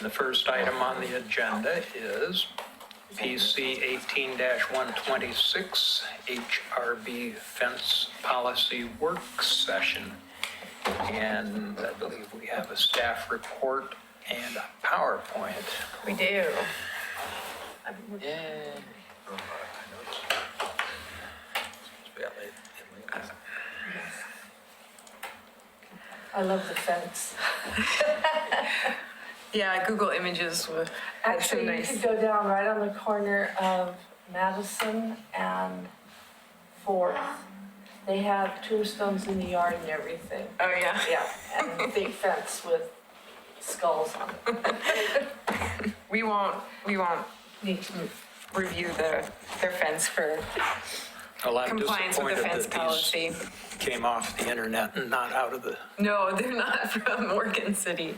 The first item on the agenda is PC 18-126, HRB Fence Policy Work Session. And I believe we have a staff report and a PowerPoint. We do. I love the fence. Yeah, Google Images had some Actually, you nice. could go down right on the corner of Madison and Fourth. They have tombstones in the yard and everything. Oh, yeah. Yeah, and a big fence with skulls on it. We won't Neat to review their fence for Well, I'm compliance with the disappointed fence that policy. these came off the internet and not out of the, No, they're not from Morgan City.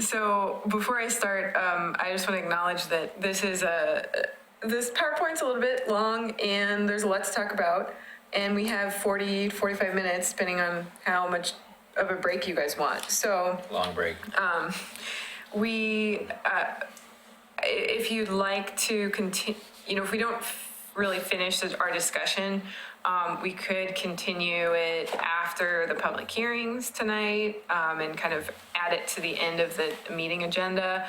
So before I start, I just want to acknowledge that this PowerPoint's a little bit long and there's a lot to talk about. And we have 45 minutes, depending on how much of a break you guys want. So Long break. if you'd like to continue, if we don't really finish our discussion, we could continue it after the public hearings tonight and kind of add it to the end of the meeting agenda.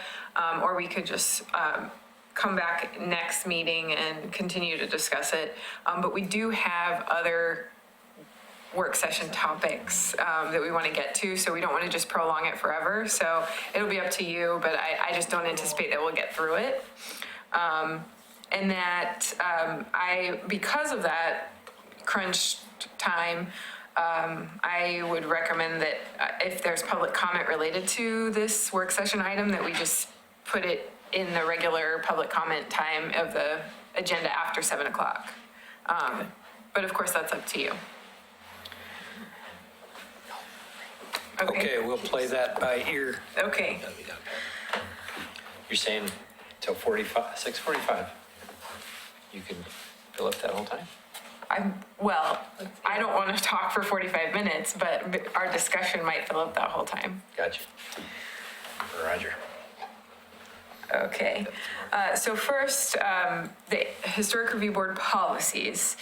Or we could just come back next meeting and continue to discuss it. But we do have other work session topics that we want to get to, so we don't want to just prolong it forever. So it'll be up to you, but I just don't anticipate that we'll get through it. And that because of that crunch time, I would recommend that if there's public comment related to this work session item, that we just put it in the regular public comment time of the agenda after 7 o'clock. But of course, that's up to you. okay, we'll play that by ear. Okay. That'll be done. You're saying till 6:45? You can fill up that whole time? I don't want to talk for 45 minutes, but our discussion might fill up that whole time. Gotcha. Roger. Okay. So first, the Historic Review Board policies.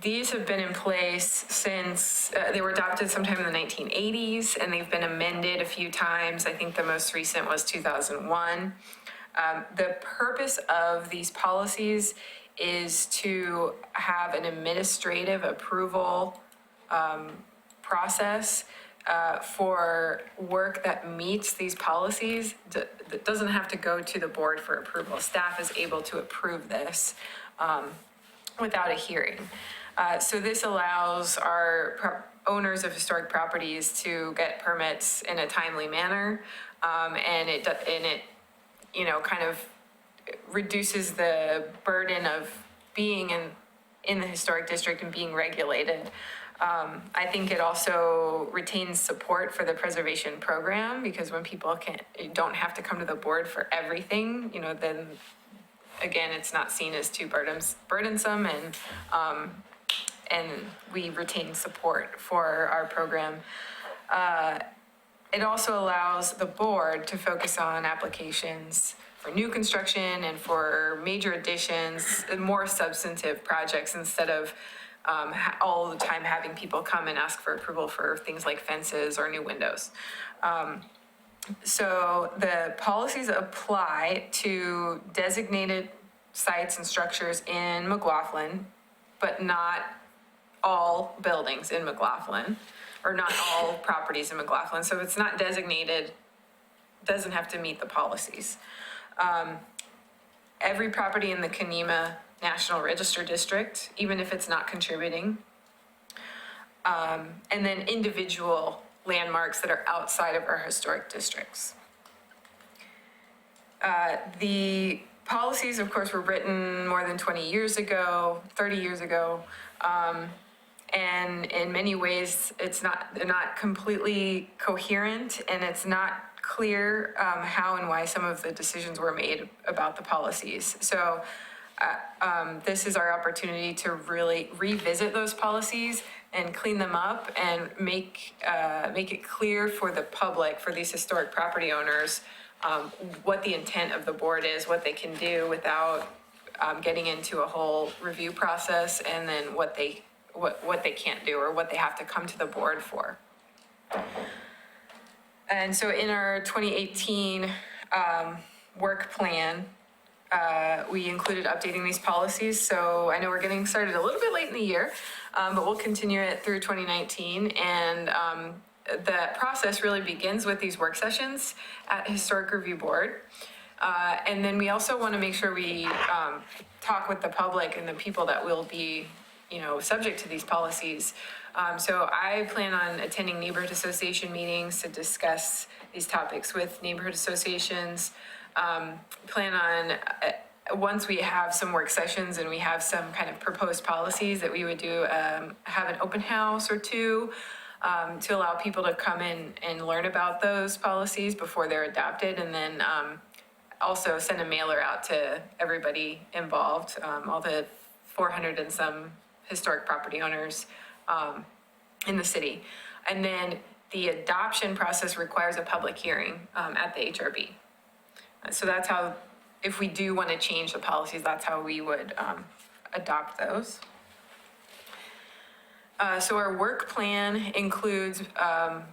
These have been in place since they were adopted sometime in the 1980s, and they've been amended a few times. I think the most recent was 2001. The purpose of these policies is to have an administrative approval process for work that meets these policies that doesn't have to go to the board for approval. Staff is able to approve this without a hearing. So this allows our owners of historic properties to get permits in a timely manner, and it kind of reduces the burden of being in the historic district and being regulated. I think it also retains support for the preservation program, because when people don't have to come to the board for everything, then again, it's not seen as too burdensome, and we retain support for our program. It also allows the board to focus on applications for new construction and for major additions and more substantive projects, instead of all the time having people come and ask for approval for things like fences or new windows. So the policies apply to designated sites and structures in McLaughlin, but not all buildings in McLaughlin, or not all properties in McLaughlin. So if it's not designated, doesn't have to meet the policies. Every property in the Kenema National Register District, even if it's not contributing. And then individual landmarks that are outside of our historic districts. The policies, of course, were written more than 20 years ago, 30 years ago. And in many ways, they're not completely coherent, and it's not clear how and why some of the decisions were made about the policies. So this is our opportunity to really revisit those policies and clean them up and make it clear for the public, for these historic property owners, what the intent of the board is, what they can do without getting into a whole review process, and then what they can't do or what they have to come to the board for. And so in our 2018 work plan, we included updating these policies. So I know we're getting started a little bit late in the year, but we'll continue it through 2019. And the process really begins with these work sessions at Historic Review Board. And then we also want to make sure we talk with the public and the people that will be, subject to these policies. So I plan on attending neighborhood association meetings to discuss these topics with neighborhood associations. Plan on, once we have some work sessions and we have some kind of proposed policies, that we would do, have an open house or two to allow people to come in and learn about those policies before they're adopted, and then also send a mailer out to everybody involved, all the 400 and some historic property owners in the city. And then the adoption process requires a public hearing at the HRB. So that's how, if we do want to change the policies, that's how we would adopt those. So our work plan includes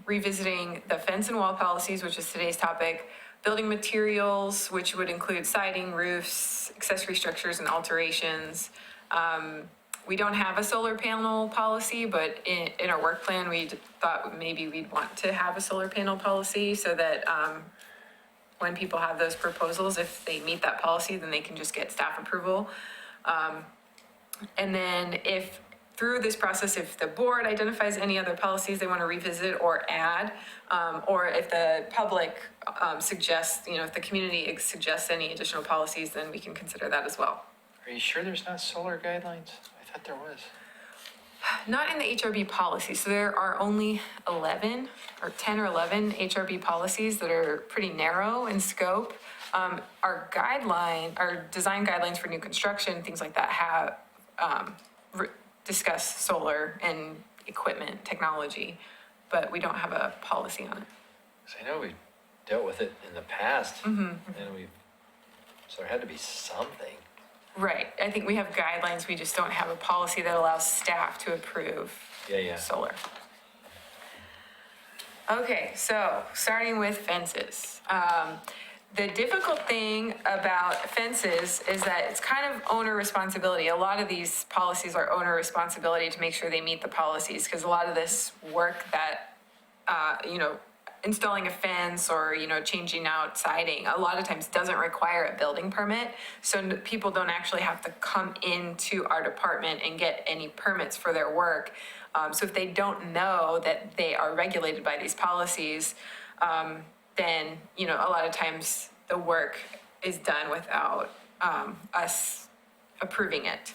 revisiting the fence and wall policies, which is today's topic, building materials, which would include siding, roofs, accessory structures, and alterations. We don't have a solar panel policy, but in our work plan, we thought maybe we'd want to have a solar panel policy so that when people have those proposals, if they meet that policy, then they can just get staff approval. And then if through this process, if the board identifies any other policies they want to revisit or add, or if the public suggests, if the community suggests any additional policies, then we can consider that as well. Are you sure there's not solar guidelines? I thought there was. Not in the HRB policy. So there are only 11 or 10 or 11 HRB policies that are pretty narrow in scope. Our design guidelines for new construction, things like that, have discuss solar and equipment technology, but we don't have a policy on it. So I know we dealt with it in the past, and so there had to be something. Right. I think we have guidelines. We just don't have a policy that allows staff to approve Yeah. solar. Okay, so starting with fences. The difficult thing about fences is that it's kind of owner responsibility. A lot of these policies are owner responsibility to make sure they meet the policies, because a lot of this work that, installing a fence or, changing out siding, a lot of times doesn't require a building permit. So people don't actually have to come into our department and get any permits for their work. So if they don't know that they are regulated by these policies, then, a lot of times the work is done without us approving it.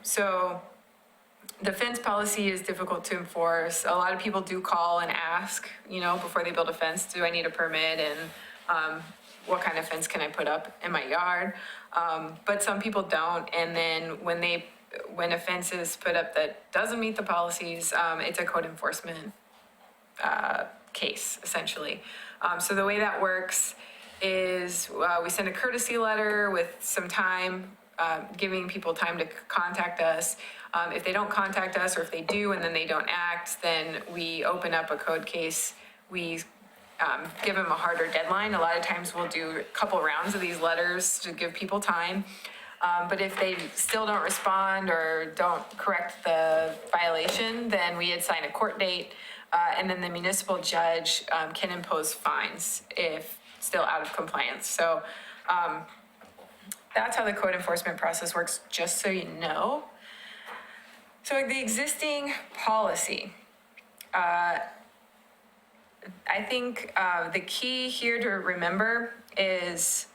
So the fence policy is difficult to enforce. A lot of people do call and ask, before they build a fence, do I need a permit? And what kind of fence can I put up in my yard? But some people don't. And then when a fence is put up that doesn't meet the policies, it's a code enforcement case, essentially. So the way that works is we send a courtesy letter with some time, giving people time to contact us. If they don't contact us, or if they do and then they don't act, then we open up a code case. We give them a harder deadline. A lot of times we'll do a couple rounds of these letters to give people time. But if they still don't respond or don't correct the violation, then we assign a court date, and then the municipal judge can impose fines if still out of compliance. So that's how the code enforcement process works, just so you know. So the existing policy, I think the key here to remember is,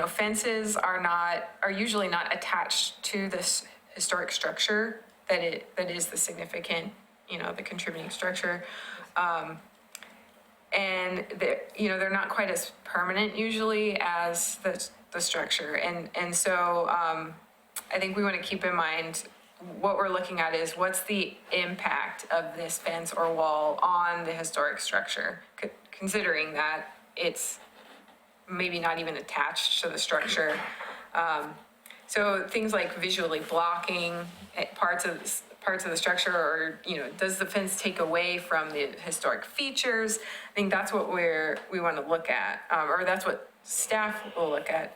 fences are usually not attached to this historic structure that is the significant, the contributing structure. And they're not quite as permanent usually as the structure. And so I think we want to keep in mind what we're looking at is what's the impact of this fence or wall on the historic structure, considering that it's maybe not even attached to the structure. So things like visually blocking parts of the structure, or, does the fence take away from the historic features? I think that's what we want to look at, or that's what staff will look at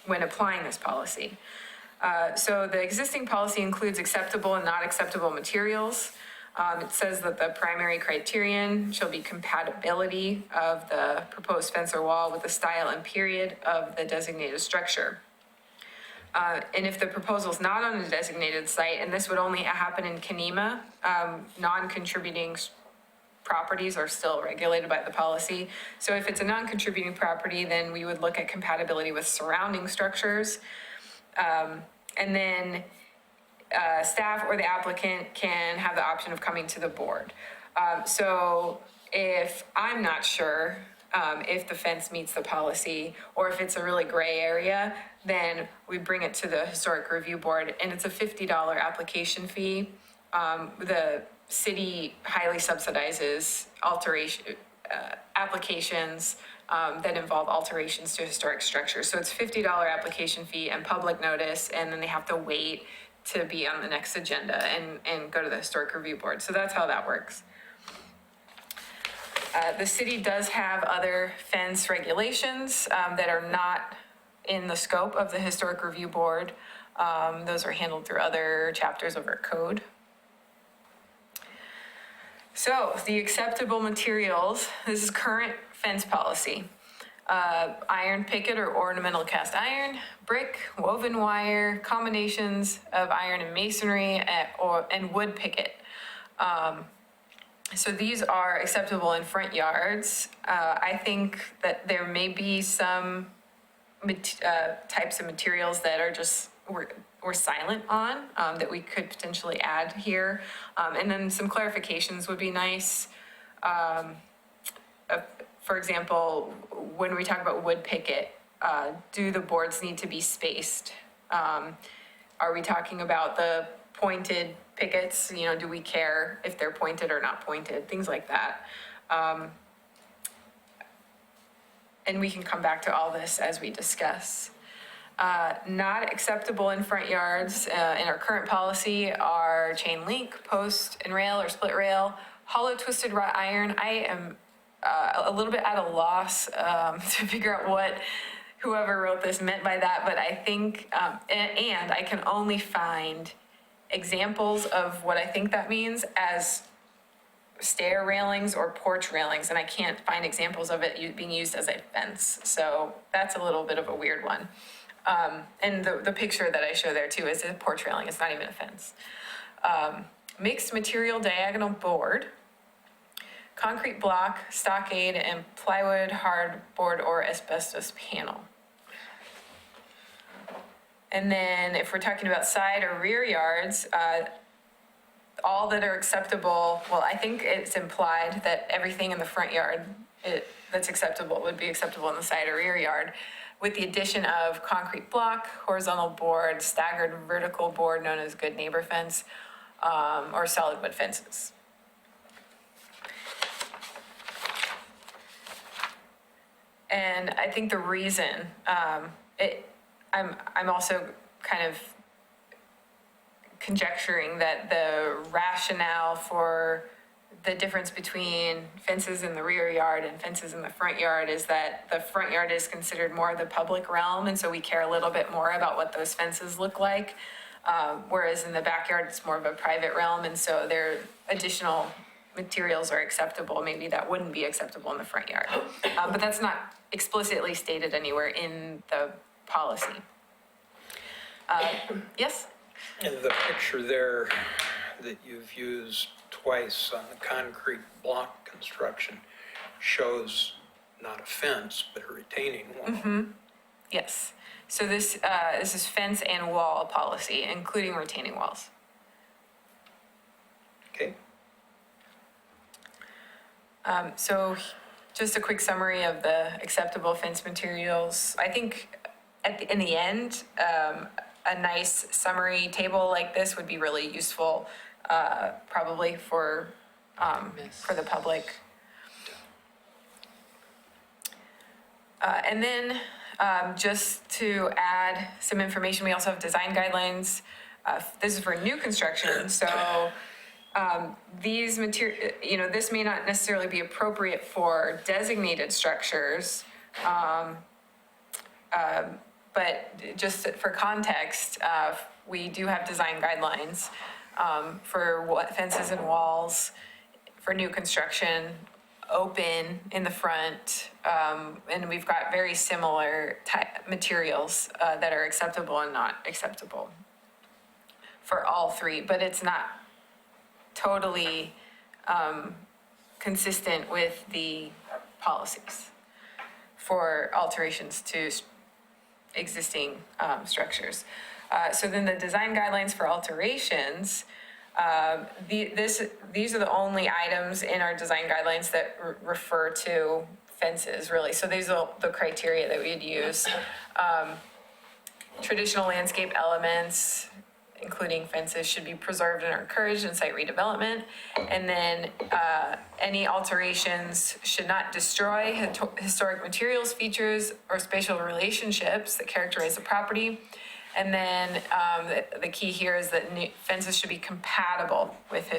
when applying this policy. So the existing policy includes acceptable and not acceptable materials. It says that the primary criterion shall be compatibility of the proposed fence or wall with the style and period of the designated structure. And if the proposal is not on a designated site, and this would only happen in Kenema, non-contributing properties are still regulated by the policy. So if it's a non-contributing property, then we would look at compatibility with surrounding structures. And then staff or the applicant can have the option of coming to the board. So if I'm not sure if the fence meets the policy, or if it's a really gray area, then we bring it to the Historic Review Board, and it's a $50 application fee. The city highly subsidizes applications that involve alterations to historic structures. So it's $50 application fee and public notice, and then they have to wait to be on the next agenda and go to the Historic Review Board. So that's how that works. The city does have other fence regulations that are not in the scope of the Historic Review Board. Those are handled through other chapters of our code. So the acceptable materials, this is current fence policy. Iron picket or ornamental cast iron, brick, woven wire, combinations of iron and masonry, and wood picket. So these are acceptable in front yards. I think that there may be some types of materials that are just, we're silent on, that we could potentially add here. And then some clarifications would be nice. For example, when we talk about wood picket, do the boards need to be spaced? Are we talking about the pointed pickets? Do we care if they're pointed or not pointed? Things like that. And we can come back to all this as we discuss. Not acceptable in front yards in our current policy are chain link, post and rail or split rail, hollow twisted wrought iron. I am a little bit at a loss to figure out what whoever wrote this meant by that, but I think, and I can only find examples of what I think that means as stair railings or porch railings, and I can't find examples of it being used as a fence. So that's a little bit of a weird one. And the picture that I show there too is a porch railing. It's not even a fence. Mixed material diagonal board, concrete block, stockade, and plywood, hardboard, or asbestos panel. And then if we're talking about side or rear yards, all that are acceptable, well, I think it's implied that everything in the front yard that's acceptable would be acceptable in the side or rear yard, with the addition of concrete block, horizontal board, staggered vertical board known as good neighbor fence, or solid wood fences. And I think the reason, I'm also kind of conjecturing that the rationale for the difference between fences in the rear yard and fences in the front yard is that the front yard is considered more of the public realm, and so we care a little bit more about what those fences look like, whereas in the backyard it's more of a private realm, and so their additional materials are acceptable. Maybe that wouldn't be acceptable in the front yard, but that's not explicitly stated anywhere in the policy. Yes? In the picture there that you've used twice on the concrete block construction shows not a fence, but a retaining wall. Yes. So this is fence and wall policy, including retaining walls. Okay. So just a quick summary of the acceptable fence materials. I think in the end, a nice summary table like this would be really useful, probably for the public. And then, just to add some information, we also have design guidelines. This is for new construction, so these this may not necessarily be appropriate for designated structures. But just for context, we do have design guidelines for what fences and walls for new construction, open in the front, and we've got very similar materials that are acceptable and not acceptable for all three, but it's not totally consistent with the policies for alterations to existing structures. So then the design guidelines for alterations, these are the only items in our design guidelines that refer to fences, really. So these are the criteria that we'd use. Traditional landscape elements, including fences, should be preserved and are encouraged in site redevelopment. And then any alterations should not destroy historic materials, features, or spatial relationships that characterize the property. And then the key here is that new fences should be compatible with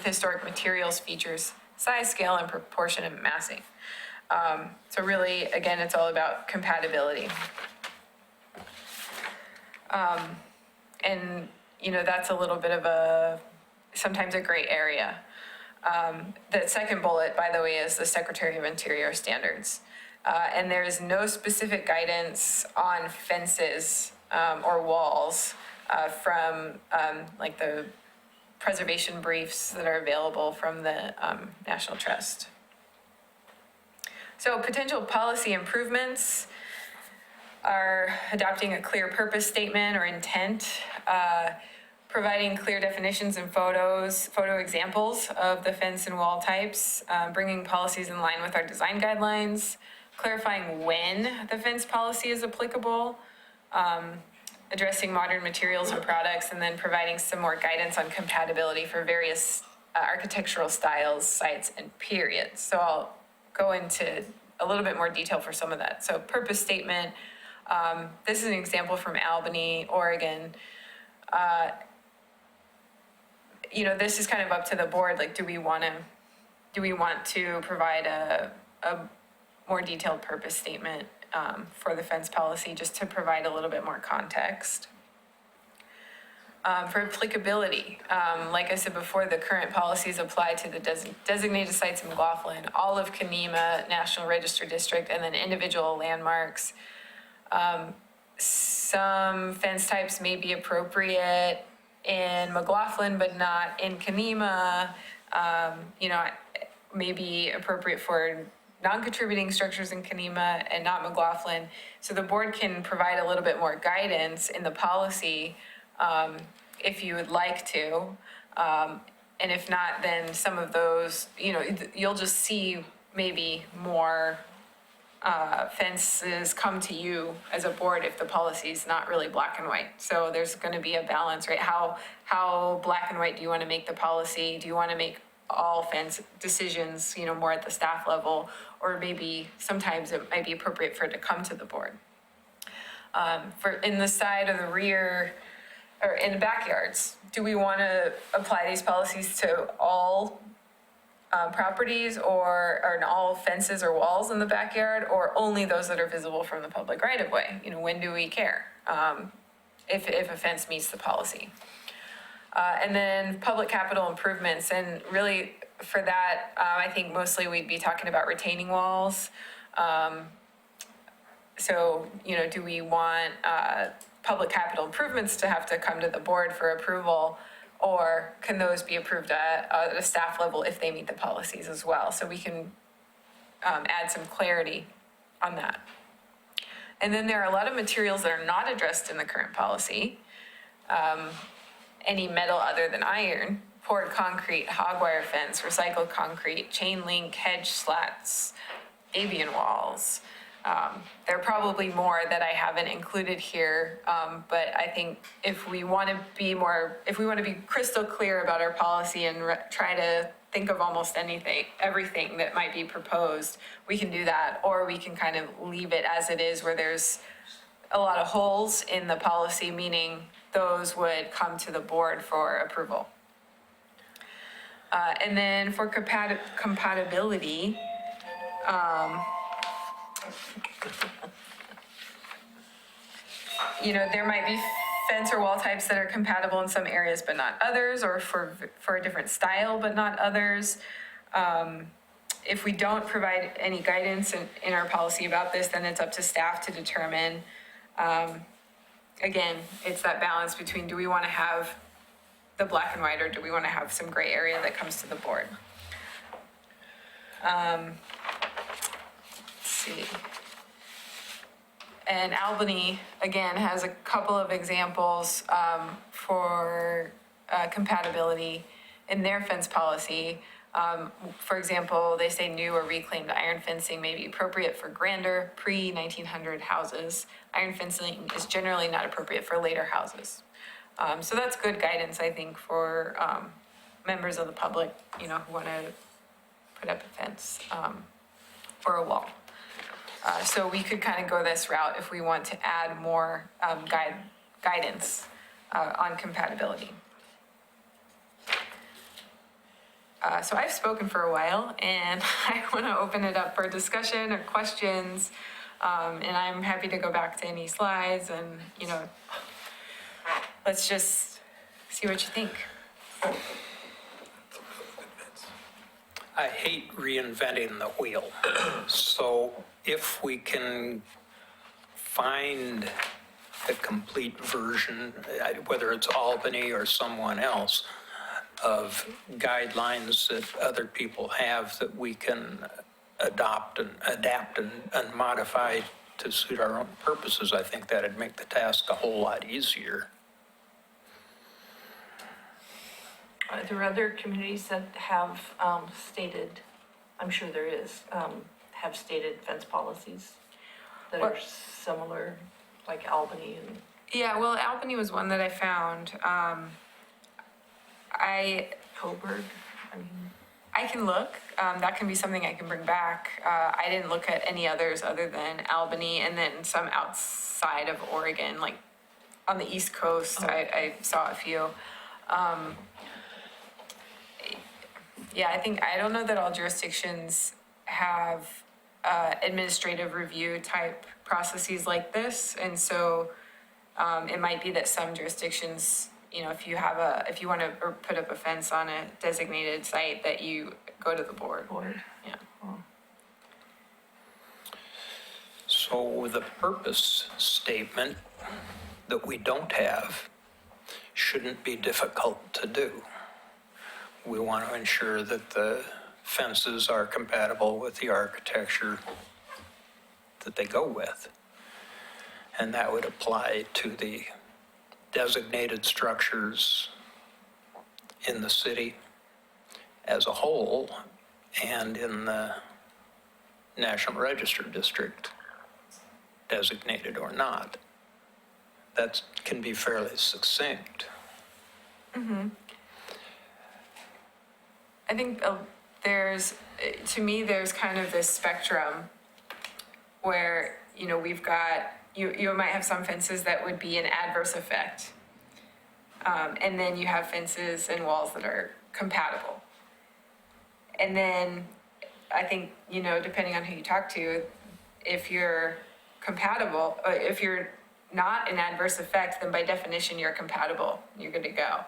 historic materials, features, size, scale, and proportion and massing. So really, again, it's all about compatibility. And, that's a little bit of sometimes a gray area. The second bullet, by the way, is the Secretary of Interior standards. And there is no specific guidance on fences or walls from like the preservation briefs that are available from the National Trust. So potential policy improvements are adopting a clear purpose statement or intent, providing clear definitions and photo examples of the fence and wall types, bringing policies in line with our design guidelines, clarifying when the fence policy is applicable, addressing modern materials and products, and then providing some more guidance on compatibility for various architectural styles, sites, and periods. So I'll go into a little bit more detail for some of that. So purpose statement, this is an example from Albany, Oregon. This is kind of up to the board. Like, do we want to provide a more detailed purpose statement for the fence policy, just to provide a little bit more context? For applicability, like I said before, the current policies apply to the designated sites in McLaughlin, all of Kenema National Register District, and then individual landmarks. Some fence types may be appropriate in McLaughlin, but not in Kenema. May be appropriate for non-contributing structures in Kenema and not McLaughlin. So the board can provide a little bit more guidance in the policy if you would like to. And if not, then some of those, you'll just see maybe more fences come to you as a board if the policy is not really black and white. So there's going to be a balance, right? How black and white do you want to make the policy? Do you want to make all fence decisions, more at the staff level, or maybe sometimes it might be appropriate for it to come to the board. For in the side or the rear, or in the backyards, do we want to apply these policies to all properties or all fences or walls in the backyard, or only those that are visible from the public right of way? When do we care if a fence meets the policy? And then public capital improvements, and really for that, I think mostly we'd be talking about retaining walls. So, do we want public capital improvements to have to come to the board for approval, or can those be approved at a staff level if they meet the policies as well? So we can add some clarity on that. And then there are a lot of materials that are not addressed in the current policy. Any metal other than iron, poured concrete, hog wire fence, recycled concrete, chain link, hedge slats, avian walls. There are probably more that I haven't included here, but I think if we want to be crystal clear about our policy and try to think of almost everything that might be proposed, we can do that, or we can kind of leave it as it is where there's a lot of holes in the policy, meaning those would come to the board for approval. And then for compatibility, there might be fence or wall types that are compatible in some areas but not others, or for a different style but not others. If we don't provide any guidance in our policy about this, then it's up to staff to determine. Again, it's that balance between, do we want to have the black and white, or do we want to have some gray area that comes to the board? Let's see. And Albany, again, has a couple of examples for compatibility in their fence policy. For example, they say new or reclaimed iron fencing may be appropriate for grander pre-1900 houses. Iron fencing is generally not appropriate for later houses. So that's good guidance, I think, for members of the public, who want to put up a fence or a wall. So we could kind of go this route if we want to add more guidance on compatibility. So I've spoken for a while, and I want to open it up for discussion or questions. And I'm happy to go back to any slides and, let's just see what you think. I hate reinventing the wheel. So if we can find a complete version, whether it's Albany or someone else, of guidelines that other people have that we can adopt and adapt and modify to suit our own purposes, I think that'd make the task a whole lot easier. Are there other communities that have stated, I'm sure there is, have stated fence policies that are similar, like Albany and? Yeah, well, Albany was one that I found. Coburg, I can look. That can be something I can bring back. I didn't look at any others other than Albany, and then some outside of Oregon, like on the East Coast. I saw a few. Yeah, I don't know that all jurisdictions have administrative review type processes like this, and so it might be that some jurisdictions, if you want to put up a fence on a designated site, that you go to the board. Yeah. So the purpose statement that we don't have shouldn't be difficult to do. We want to ensure that the fences are compatible with the architecture that they go with. And that would apply to the designated structures in the city as a whole and in the National Register District, designated or not. That can be fairly succinct. Mm-hmm. I think to me, there's kind of this spectrum where, we've got, you might have some fences that would be an adverse effect. And then you have fences and walls that are compatible. And then I think, depending on who you talk to, if you're compatible, if you're not an adverse effect, then by definition, you're compatible, you're good to go.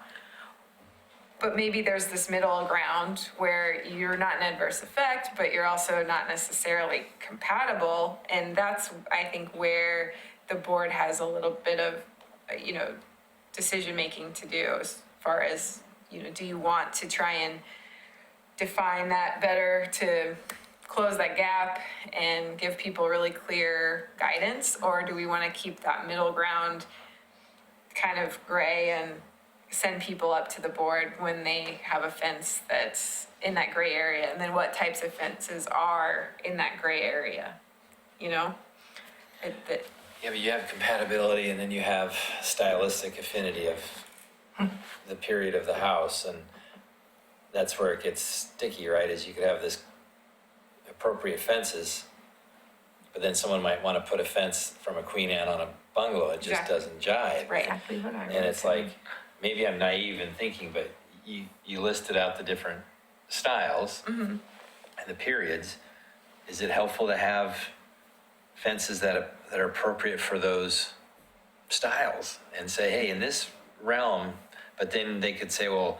But maybe there's this middle ground where you're not an adverse effect, but you're also not necessarily compatible. And that's, I think, where the board has a little bit of, decision-making to do as far as, do you want to try and define that better to close that gap and give people really clear guidance? Or do we want to keep that middle ground kind of gray and send people up to the board when they have a fence that's in that gray area? And then what types of fences are in that gray area, Yeah, but you have compatibility and then you have stylistic affinity of the period of the house, and that's where it gets sticky, right? Is you could have this appropriate fences, but then someone might want to put a fence from a Queen Anne on a bungalow. It just Exactly. doesn't jive. Right. Exactly what I And it's was like, maybe I'm naive in thinking, but you listed out the different styles and the periods. Is it helpful to have fences that are appropriate for those styles and say, hey, in this realm, but then they could say, well,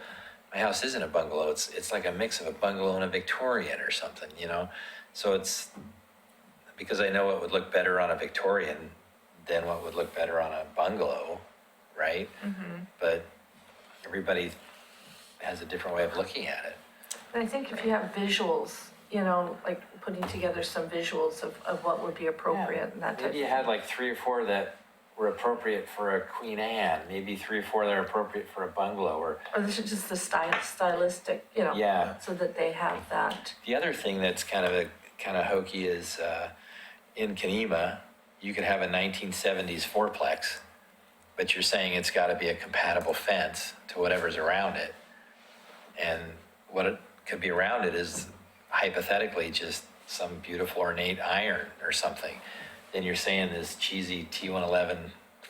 my house isn't a bungalow. It's like a mix of a bungalow and a Victorian or something, you know? So it's, because I know it would look better on a Victorian than what would look better on a bungalow, right? But everybody has a different way of looking at it. And I think if you have visuals, you know, like putting together some visuals of what would be appropriate and that type of Maybe you thing. had like 3 or 4 that were appropriate for a Queen Anne, maybe 3 or 4 that are appropriate for a bungalow, or Or this is just the stylistic, you know. Yeah. So that they have that. the other thing that's kind of hokey is in Kenema, you could have a 1970s fourplex, but you're saying it's got to be a compatible fence to whatever's around it. And what it could be around it is hypothetically just some beautiful ornate iron or something. Then you're saying this cheesy T111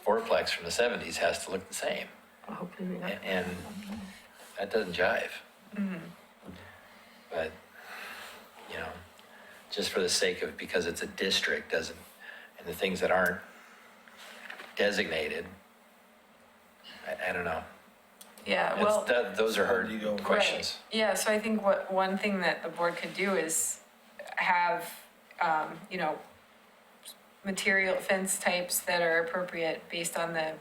fourplex from the 70s has to look the same. Well, hopefully we don't. And that doesn't jive. But, you know, just for the sake of, because it's a district, doesn't, and the things that aren't designated, I don't know. Yeah, It's- well. those are hard questions. Right. Yeah, so I think one thing that the board could do is have, you know, material fence types that are appropriate based on the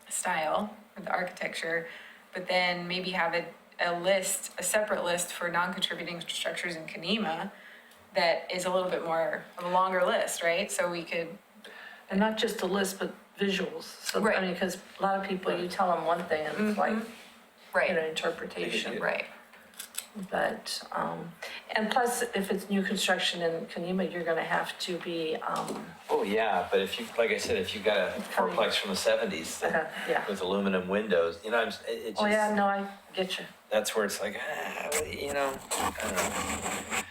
style of the architecture, but then maybe have a separate list for non-contributing structures in Kenema that is a little bit more of a longer list, right? So we could, And not just a list, but visuals. So, Right. I mean, because a lot of people, you tell them one thing and it's like, you know, right, interpretation. right. But, and plus, if it's new construction in Kenema, you're gonna have to be, Oh, yeah, but if you, like I said, if you got a fourplex from the 70s yeah. with aluminum windows, you know, it just, Oh, yeah, no, I get you. that's where it's like, you know, I don't know.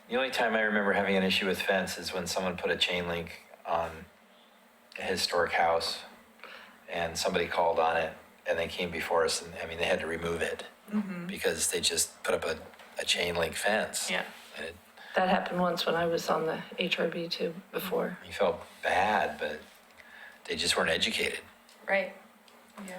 The only time I remember having an issue with fence is when someone put a chain link on a historic house and somebody called on it and they came before us and, I mean, they had to remove it because they just put up a chain link fence. Yeah. And it, That happened once when I was on the HRB too, before. you felt bad, but they just weren't educated. Right, yeah.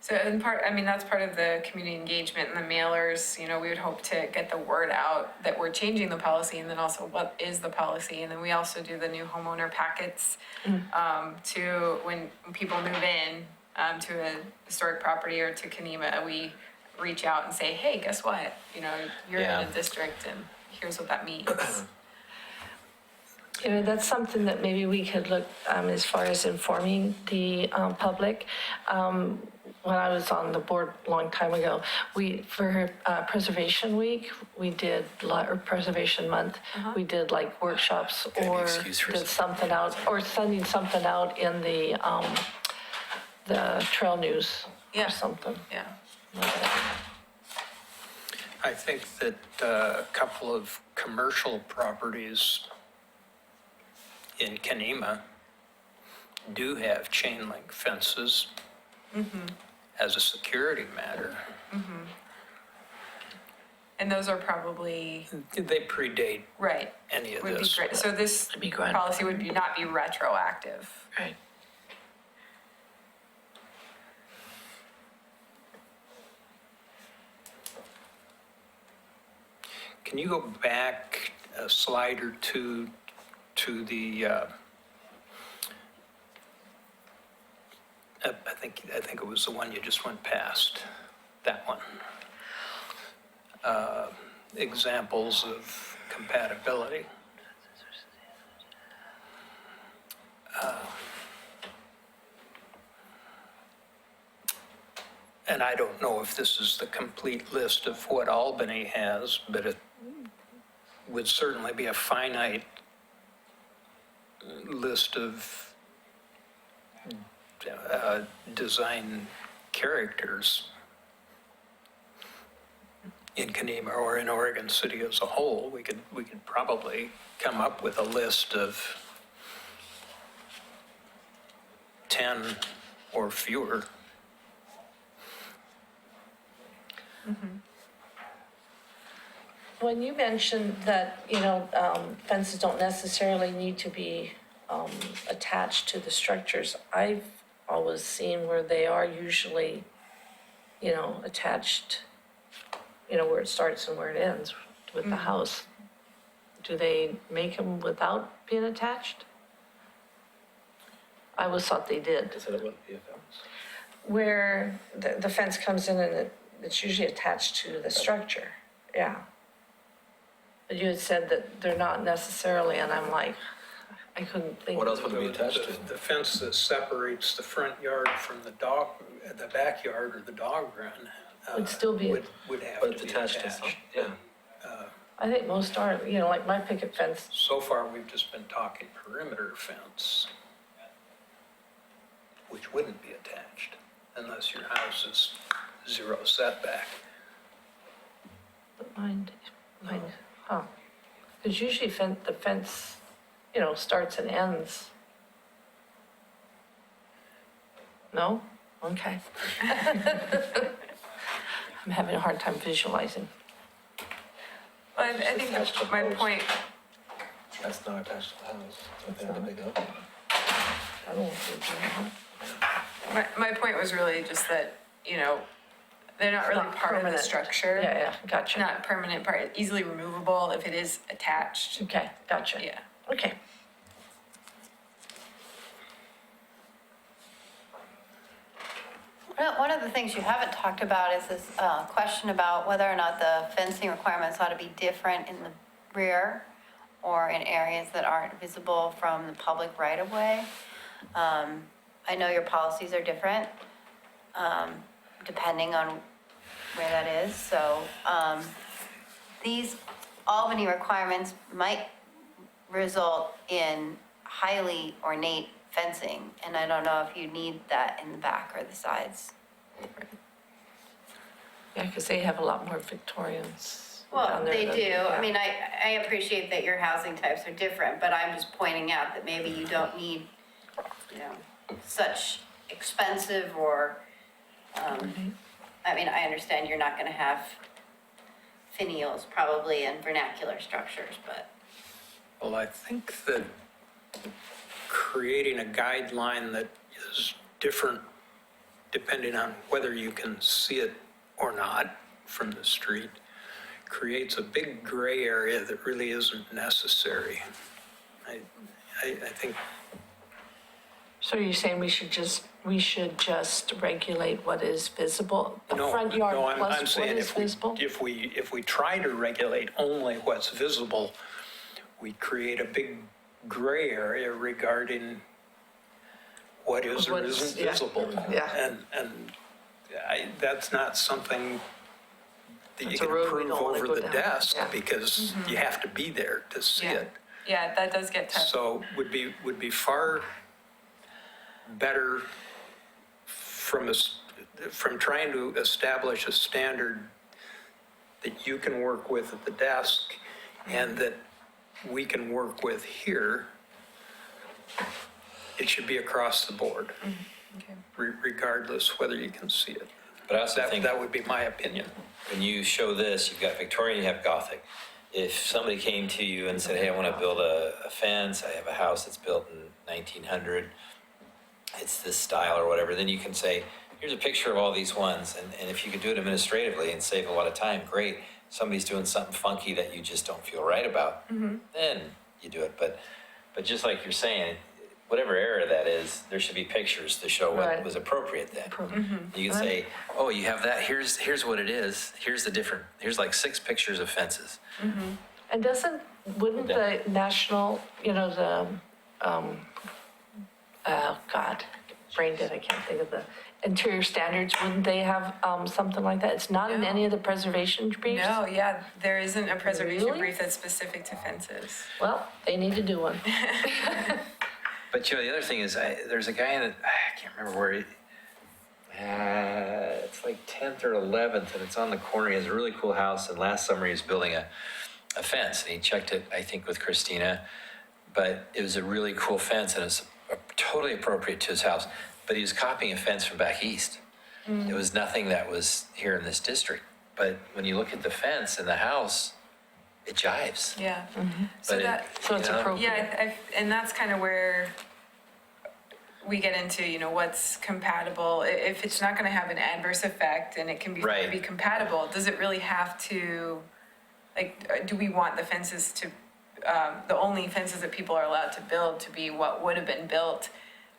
So in part, I mean, that's part of the community engagement and the mailers, you know, we would hope to get the word out that we're changing the policy and then also what is the policy. And then we also do the new homeowner packets to when people move in to a historic property or to Kenema, we reach out and say, hey, guess what? You know, you're in Yeah. a district and here's what that means. You know, that's something that maybe we could look, as far as informing the public. When I was on the board a long time ago, for Preservation Week, we did, or Preservation Month, we did like workshops Gotta be or excused for did something out, or sending something out in the trail news Yeah. or something. Yeah. I think that a couple of commercial properties in Kenema do have chain link fences as a security matter. And those are probably, They predate right, any of would be this. great. So this That'd be great. policy would not be retroactive. Right. Can you go back a slide or two to the, I think it was the one you just went past, that one. Examples of compatibility. And I don't know if this is the complete list of what Albany has, but it would certainly be a finite list of design characters in Kenema or in Oregon City as a whole, we could probably come up with a list of 10 or fewer. When you mentioned that, fences don't necessarily need to be attached to the structures, I've always seen where they are usually, attached, where it starts and where it ends with the house. Do they make them without being attached? I always thought they did. So that wouldn't be a fence. Where the fence comes in and it's usually attached to the structure, yeah. But you had said that they're not necessarily, and I'm like, I couldn't think. What else would it be attached to? The fence that separates the front yard from the backyard or the dog run. Would still be- Would have But to it's be attached attached. to some, yeah. I think most are, like my picket fence, So far, we've just been talking perimeter fence, which wouldn't be attached unless your house is 0 setback. but mine, huh. Because usually the fence, starts and ends. No? Okay. I'm having a hard time visualizing. Well, I think Attached to my post. point, That's not attached to the house. Something to pick up. I don't know if they're doing my point was really just that, they're not really Not part of the permanent. structure. that. Yeah, gotcha. Not permanent part, easily removable if it is attached. Okay, gotcha. Yeah. Okay. One of the things you haven't talked about is this question about whether or not the fencing requirements ought to be different in the rear or in areas that aren't visible from the public right-of-way. I know your policies are different, depending on where that is, so these Albany requirements might result in highly ornate fencing, and I don't know if you need that in the back or the sides. Yeah, because they have a lot more Victorians Well, down there they than- do. yeah. I mean, I appreciate that your housing types are different, but I'm just pointing out that maybe you don't need, such expensive or, I mean, I understand you're not gonna have finials probably in vernacular structures, but. Well, I think that creating a guideline that is different depending on whether you can see it or not from the street creates a big gray area that really isn't necessary. I think, So you're saying we should just regulate what is visible? The no, front yard no, I'm plus what saying is visible? if we try to regulate only what's visible, we create a big gray area regarding what is or What's- isn't yeah, visible. yeah. And that's not something that you That's a can road we approve don't wanna over go the down, desk yeah. because you have to be there to see Yeah. it. Yeah, that does get tough. So would be far better from trying to establish a standard that you can work with at the desk and that we can work with here. It should be across the board, Okay. regardless whether you can see it. But I also That, think that would be my opinion. when you show this, you've got Victorian, you have Gothic. If somebody came to you and said, hey, I want to build a fence, I have a house that's built in 1900, it's this style or whatever, then you can say, here's a picture of all these ones. And if you could do it administratively and save a lot of time, great. Somebody's doing something funky that you just don't feel right about, then you do it. But just like you're saying, whatever era that is, there should be pictures to show what Right. was appropriate then. You can say, oh, you have that, here's what it is, here's like 6 pictures of fences. And wouldn't the national, oh God, brain dead, I can't think of the interior standards, wouldn't they have something like that? It's not in No. any of the preservation briefs? No, yeah, there isn't a preservation Really? brief that's specific to fences. Well, they need to do one. But the other thing is, there's a guy in it, I can't remember where it's like 10th or 11th, and it's on the corner. He has a really cool house, and last summer he was building a fence, and he checked it, I think, with Christina, but it was a really cool fence, and it's totally appropriate to his house, but he was copying a fence from back east. It was nothing that was here in this district, but when you look at the fence and the house, it jives. Yeah. So But it- that, So it's you know, appropriate. yeah, and that's kind of where we get into, what's compatible. If it's not going to have an adverse effect and it can be, Right. be compatible, does it really have to, like, do we want the fences to, the only fences that people are allowed to build to be what would have been built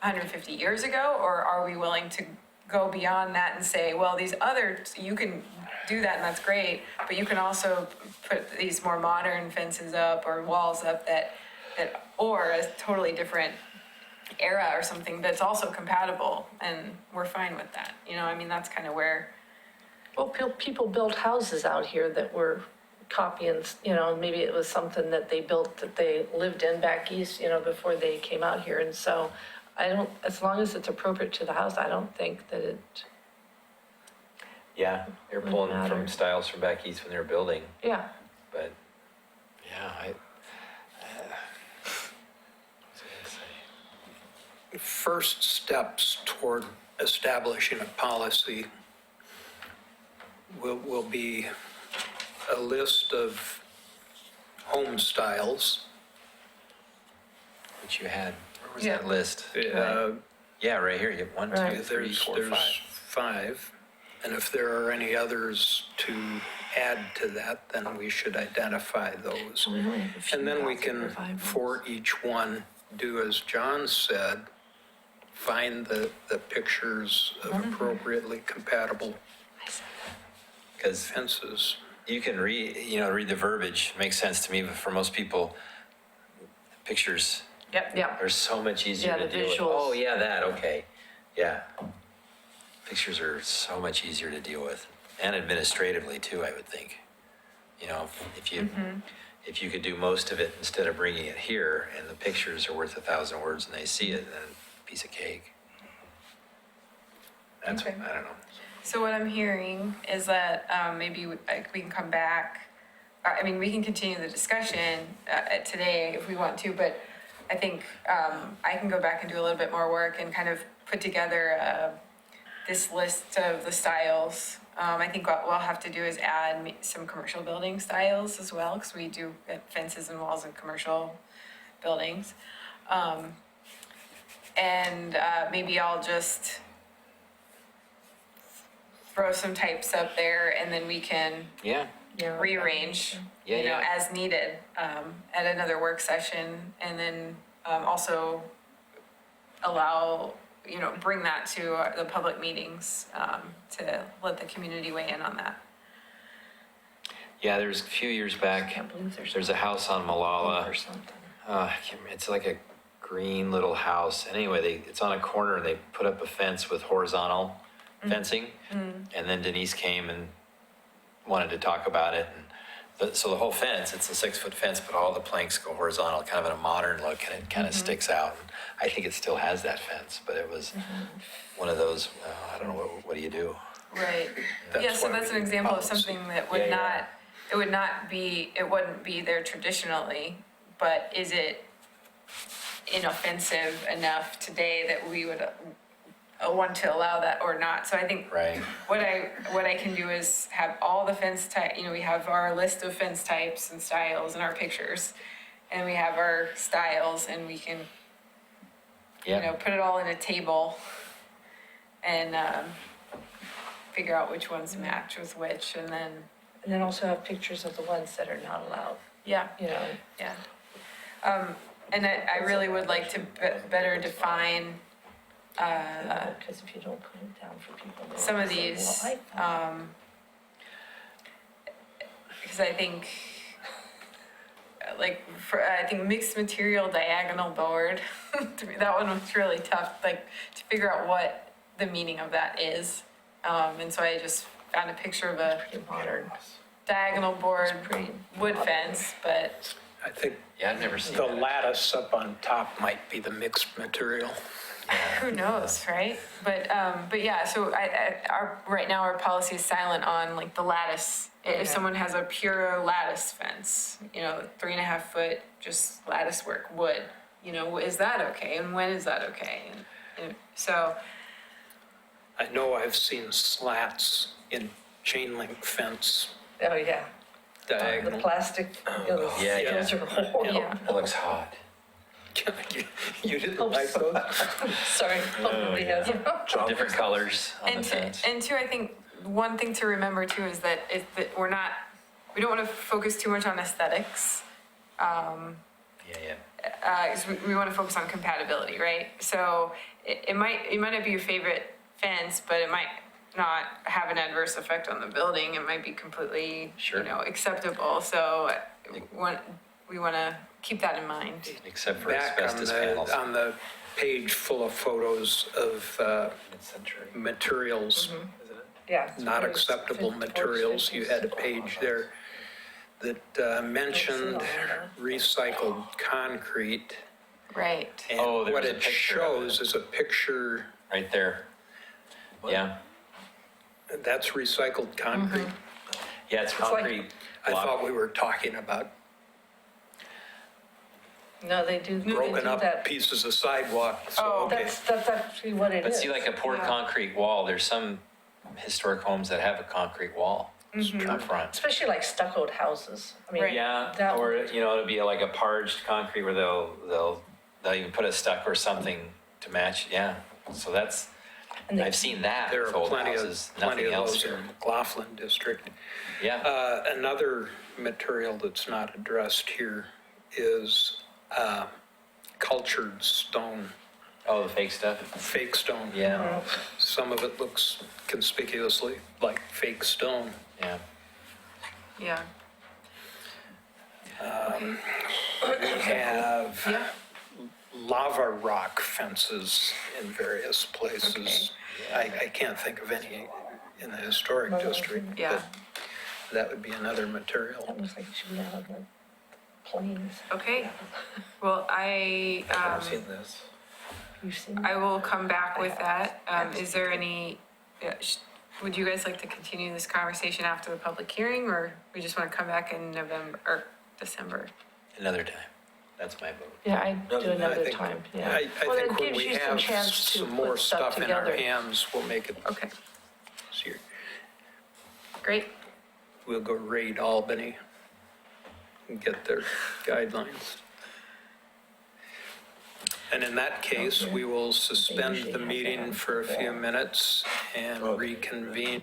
150 years ago? Or are we willing to go beyond that and say, well, these other, you can do that and that's great, but you can also put these more modern fences up or walls up that or a totally different era or something that's also compatible, and we're fine with that. I mean, that's kind of where, Well, people built houses out here that were copying, maybe it was something that they built that they lived in back east, before they came out here. And so as long as it's appropriate to the house, I don't think that it, Yeah, they were pulling matter. from styles from back east when they were building, yeah. but yeah, what was I gonna say? First steps toward establishing a policy will be a list of home styles. Which you had, where was Yeah. that list? Uh, Yeah, right here, you have 1, 2, Right. 3, There's 4, 5. 5, and if there are any others to add to that, then we should identify those. We only have a few And then we houses can, for 5 rooms. for each one, do as John said, find the pictures of appropriately compatible Because fences. you can read the verbiage, makes sense to me, but for most people, pictures Yeah, are so much easier Yeah, to the deal with. visuals. Oh, yeah, that, okay, yeah. Pictures are so much easier to deal with, and administratively too, I would think. If you could do most of it instead of bringing it here, and the pictures are worth 1,000 words and they see it, then piece of cake. That's, Okay. I don't know. so what I'm hearing is that maybe we can come back. I mean, we can continue the discussion today if we want to, but I think I can go back and do a little bit more work and kind of put together this list of the styles. I think what we'll have to do is add some commercial building styles as well, because we do fences and walls in commercial buildings. And maybe I'll just throw some types up there and then we can Yeah, yeah. rearrange, Yeah, yeah. as needed, at another work session. And then, also allow, bring that to the public meetings, to let the community weigh in on that. yeah, there's a few years back, Can't believe there's a house on Malala. or something. I can't remember, it's like a green little house. Anyway, it's on a corner and they put up a fence with horizontal fencing. And then Denise came and wanted to talk about it. And so the whole fence, it's a 6-foot fence, but all the planks go horizontal, kind of in a modern look, and it kind of sticks out. And I think it still has that fence, but it was one of those, I don't know, what do you do? Right. That's Yeah, so why that's we an need example of policy. something that Yeah, would yeah. not, it wouldn't be there traditionally, but is it inoffensive enough today that we would want to allow that or not? So I think Right. what I can do is have all the fence type, we have our list of fence types and styles and our pictures, and we have our styles, and we can, Yeah. put it all in a table and figure out which ones match with which, and then, And then also have pictures of the ones that are not allowed, yeah, Yeah. And I really would like to better define Because if you don't put it down for people. they'll some of say, these, "Well, I thought-" because I think, I think mixed material diagonal board, to me, that one was really tough, to figure out what the meaning of that is. And so I just found a picture of a Pretty modern. diagonal board Pretty wood fence, but I think Yeah, I've never seen the that. lattice up on top might be the mixed material. who knows, right? But yeah, so right now our policy is silent on like the lattice. If someone has a pure lattice fence, 3.5 foot, just lattice work, wood, is that okay? And when is that okay? And so, I know I've seen slats in chain link fence Oh, yeah. The diagonal. plastic, Yeah, those are horrible. yeah. It looks hot. You didn't like those? Sorry, nobody has them. Different colors on the And fence. two, I think one thing to remember too is that we don't want to focus too much on aesthetics. Yeah. 'Cause we want to focus on compatibility, right? So it might not be your favorite fence, but it might not have an adverse effect on the building. It might be completely, Sure. acceptable. So we want to keep that in mind. Except for Back on asbestos the, panels. on the page full of photos of Mid-century, materials, isn't it? Yeah. it's not really acceptable fourth, materials, fifth, you had a sixth. page there that mentioned recycled concrete. Right. And Oh, there what was a it picture of shows is a picture, Right there. Yeah. that's recycled concrete. Yeah, it's like- concrete I block. thought we were talking about No, they do broken up that. pieces of sidewalk, so, Oh, okay. That's actually what it But is. see, like a poured Yeah. concrete wall, there's some historic homes that have a concrete wall up front. Especially like stuccoed houses. I mean, Right. Yeah, that or, would- it'll be like a parged concrete where they'll even put a stuck or something to match, yeah. So that's, and they- I've seen that There with are old plenty houses, of nothing else those here. in McLaughlin District. Yeah, Another material that's not addressed here is cultured stone, oh, the fake stuff, fake stone. yeah, Some of it looks conspicuously like fake stone. yeah. Yeah. We have Yeah. lava rock fences in various places. I can't think of any in the historic district, Yeah. but that would be another material. That looks like it should be out of the planes. Okay. Well, I've seen this. You've seen I will come back with that. Is there any, would you guys like to continue this conversation after the public hearing, or we just want to come back in November or December? Another time, that's my vote. Yeah, I'd do I another think- time, yeah. I Well, think it when gives we you some have chance to some more put stuff stuff in our together. hands, we'll make it Okay, easier. great. We'll go raid Albany and get their guidelines. And in that case, we will suspend usually the have meeting that for a few before. minutes and Okay. reconvene.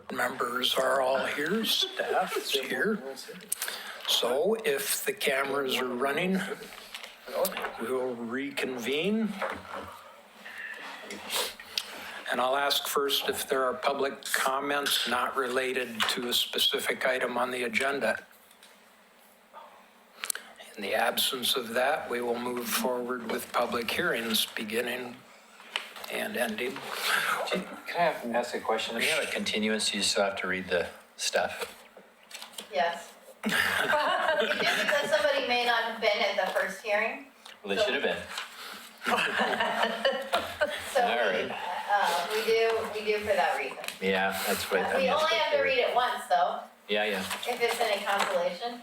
Board members are all here, staff is here. So if the cameras are running, we'll reconvene. And I'll ask first if there are public comments not related to a specific item on the agenda. In the absence of that, we will move forward with public hearings, beginning and ending. Can I ask a question? If you have a continuance, you still have to read the stuff? Yes. Just because somebody may not have been at the first hearing, Well, they should have been. so All right. we do for that reason. Yeah, that's what. We only have to read it once, though, Yeah, yeah. if it's any consolation.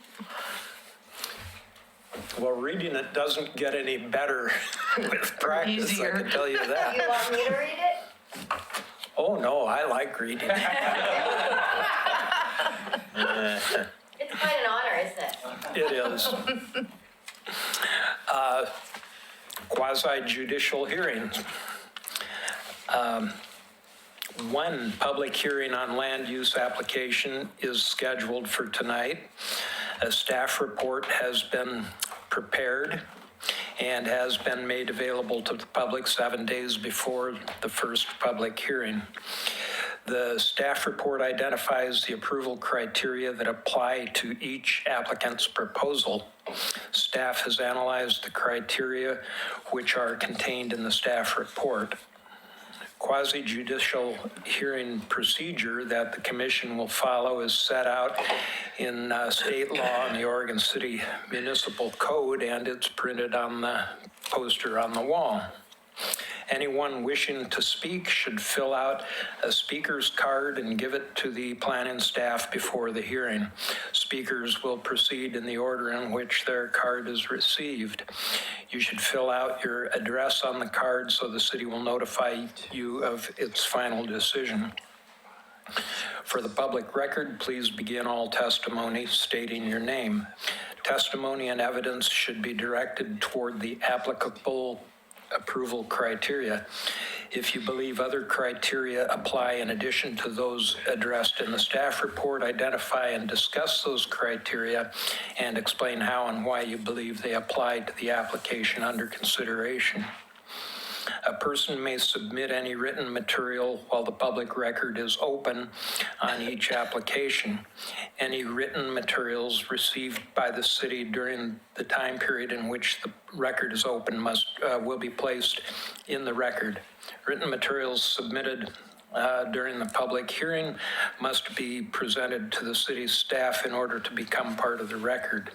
Well, reading it doesn't get any better with practice, I Easier. can tell you You that. want me to read it? Oh, no, I like reading. It's quite an honor, isn't it? It is. Quasi judicial hearings. One public hearing on land use application is scheduled for tonight. A staff report has been prepared and has been made available to the public 7 days before the first public hearing. The staff report identifies the approval criteria that apply to each applicant's proposal. Staff has analyzed the criteria which are contained in the staff report. Quasi-judicial hearing procedure that the commission will follow is set out in state law and the Oregon City Municipal Code, and it's printed on the poster on the wall. Anyone wishing to speak should fill out a speaker's card and give it to the planning staff before the hearing. Speakers will proceed in the order in which their card is received. You should fill out your address on the card so the city will notify you of its final decision. For the public record, please begin all testimony stating your name. Testimony and evidence should be directed toward the applicable approval criteria. If you believe other criteria apply in addition to those addressed in the staff report, identify and discuss those criteria and explain how and why you believe they apply to the application under consideration. A person may submit any written material while the public record is open on each application. Any written materials received by the city during the time period in which the record is open will be placed in the record. Written materials submitted during the public hearing must be presented to the city staff in order to become part of the record.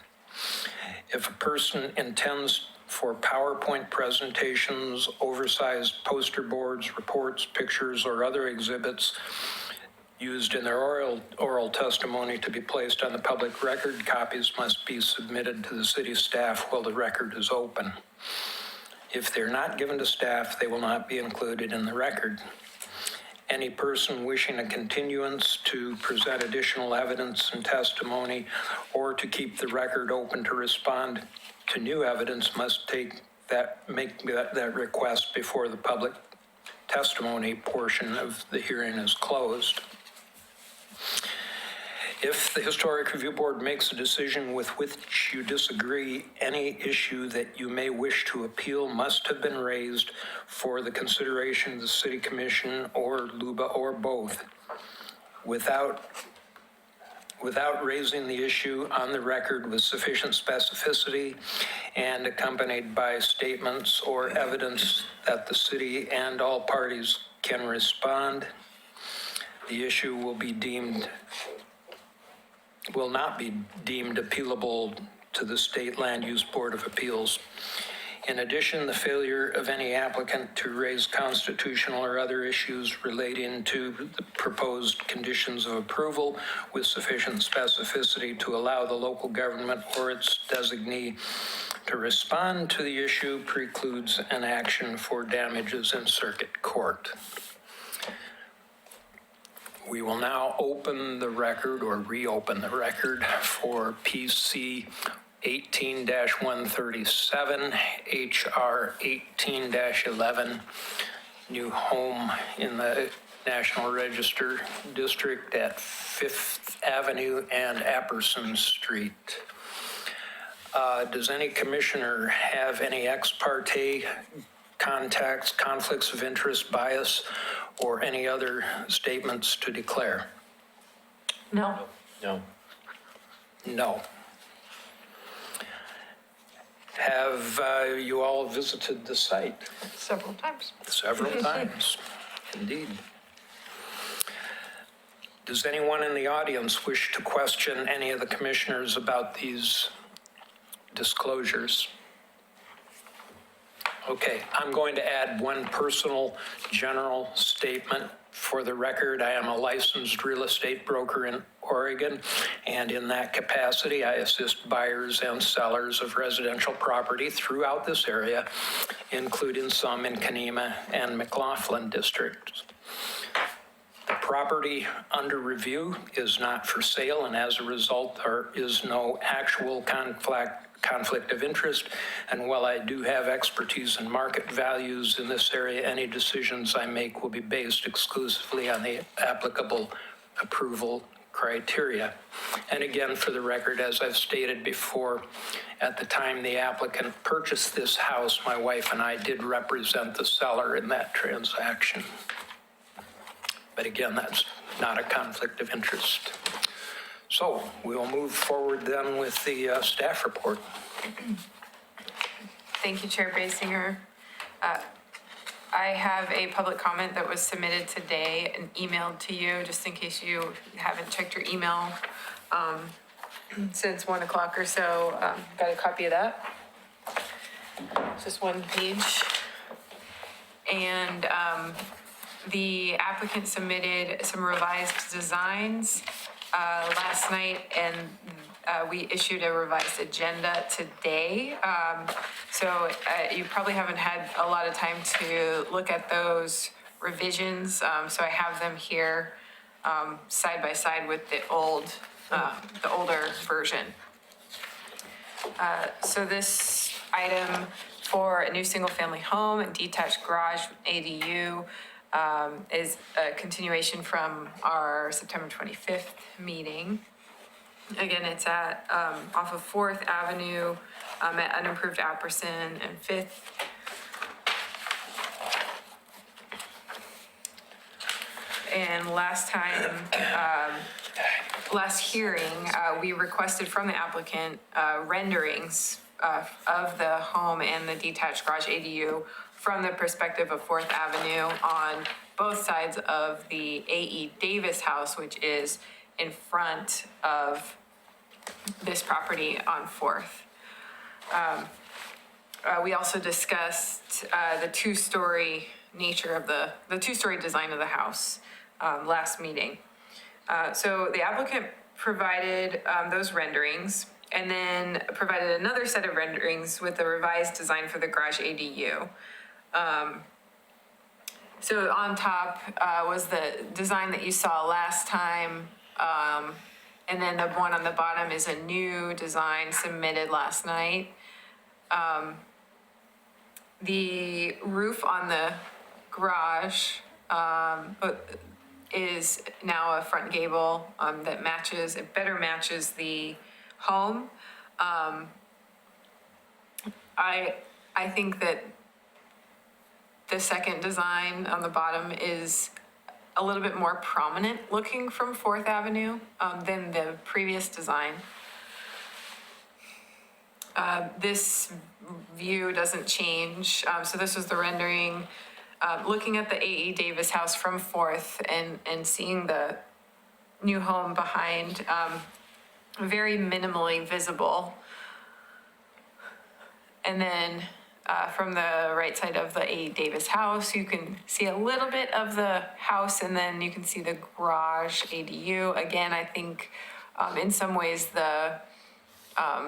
If a person intends for PowerPoint presentations, oversized poster boards, reports, pictures, or other exhibits used in their oral testimony to be placed on the public record, copies must be submitted to the city staff while the record is open. If they're not given to staff, they will not be included in the record. Any person wishing a continuance to present additional evidence and testimony or to keep the record open to respond to new evidence must make that request before the public testimony portion of the hearing is closed. If the Historic Review Board makes a decision with which you disagree, any issue that you may wish to appeal must have been raised for the consideration of the City Commission or LUBA or both. Without raising the issue on the record with sufficient specificity and accompanied by statements or evidence that the city and all parties can respond, the issue will not be deemed appealable to the State Land Use Board of Appeals. In addition, the failure of any applicant to raise constitutional or other issues relating to the proposed conditions of approval with sufficient specificity to allow the local government or its designee to respond to the issue precludes an action for damages in circuit court. We will now open the record or reopen the record for PC 18-137, HR 18-11, new home in the National Register District at Fifth Avenue and Apperson Street. Does any commissioner have any ex parte contacts, conflicts of interest, bias, or any other statements to declare? No, No. No. Have you all visited the site? several times. Several times, indeed. Does anyone in the audience wish to question any of the commissioners about these disclosures? Okay, I'm going to add one personal general statement. For the record, I am a licensed real estate broker in Oregon, and in that capacity, I assist buyers and sellers of residential property throughout this area, including some in Kenema and McLaughlin districts. The property under review is not for sale, and as a result, there is no actual conflict of interest. And while I do have expertise in market values in this area, any decisions I make will be based exclusively on the applicable approval criteria. And again, for the record, as I've stated before, at the time the applicant purchased this house, my wife and I did represent the seller in that transaction. But again, that's not a conflict of interest. So we will move forward then with the staff report. Thank you, Chair Basinger. I have a public comment that was submitted today and emailed to you, just in case you haven't checked your email since 1 o'clock or so. Got a copy of that. It's just one page. And the applicant submitted some revised designs last night, and we issued a revised agenda today. So you probably haven't had a lot of time to look at those revisions. So I have them here side by side with the older version. So this item for a new single-family home and detached garage ADU is a continuation from our September 25th meeting. Again, it's at, off of 4th Avenue, at unimproved Apperson and 5th. And last time, last hearing, we requested from the applicant, renderings, of the home and the detached garage ADU from the perspective of 4th Avenue on both sides of the A.E. Davis house, which is in front of this property on 4th. We also discussed the two-story nature of the two-story design of the house last meeting. So the applicant provided those renderings and then provided another set of renderings with the revised design for the garage ADU. So on top was the design that you saw last time. And then the one on the bottom is a new design submitted last night. The roof on the garage is now a front gable that matches, it better matches the home. I think that the second design on the bottom is a little bit more prominent looking from 4th Avenue than the previous design. This view doesn't change. So this was the rendering. Looking at the A.E. Davis house from 4th and seeing the new home behind, very minimally visible. And then from the right side of the A.E. Davis house, you can see a little bit of the house, and then you can see the garage ADU. Again, I think in some ways the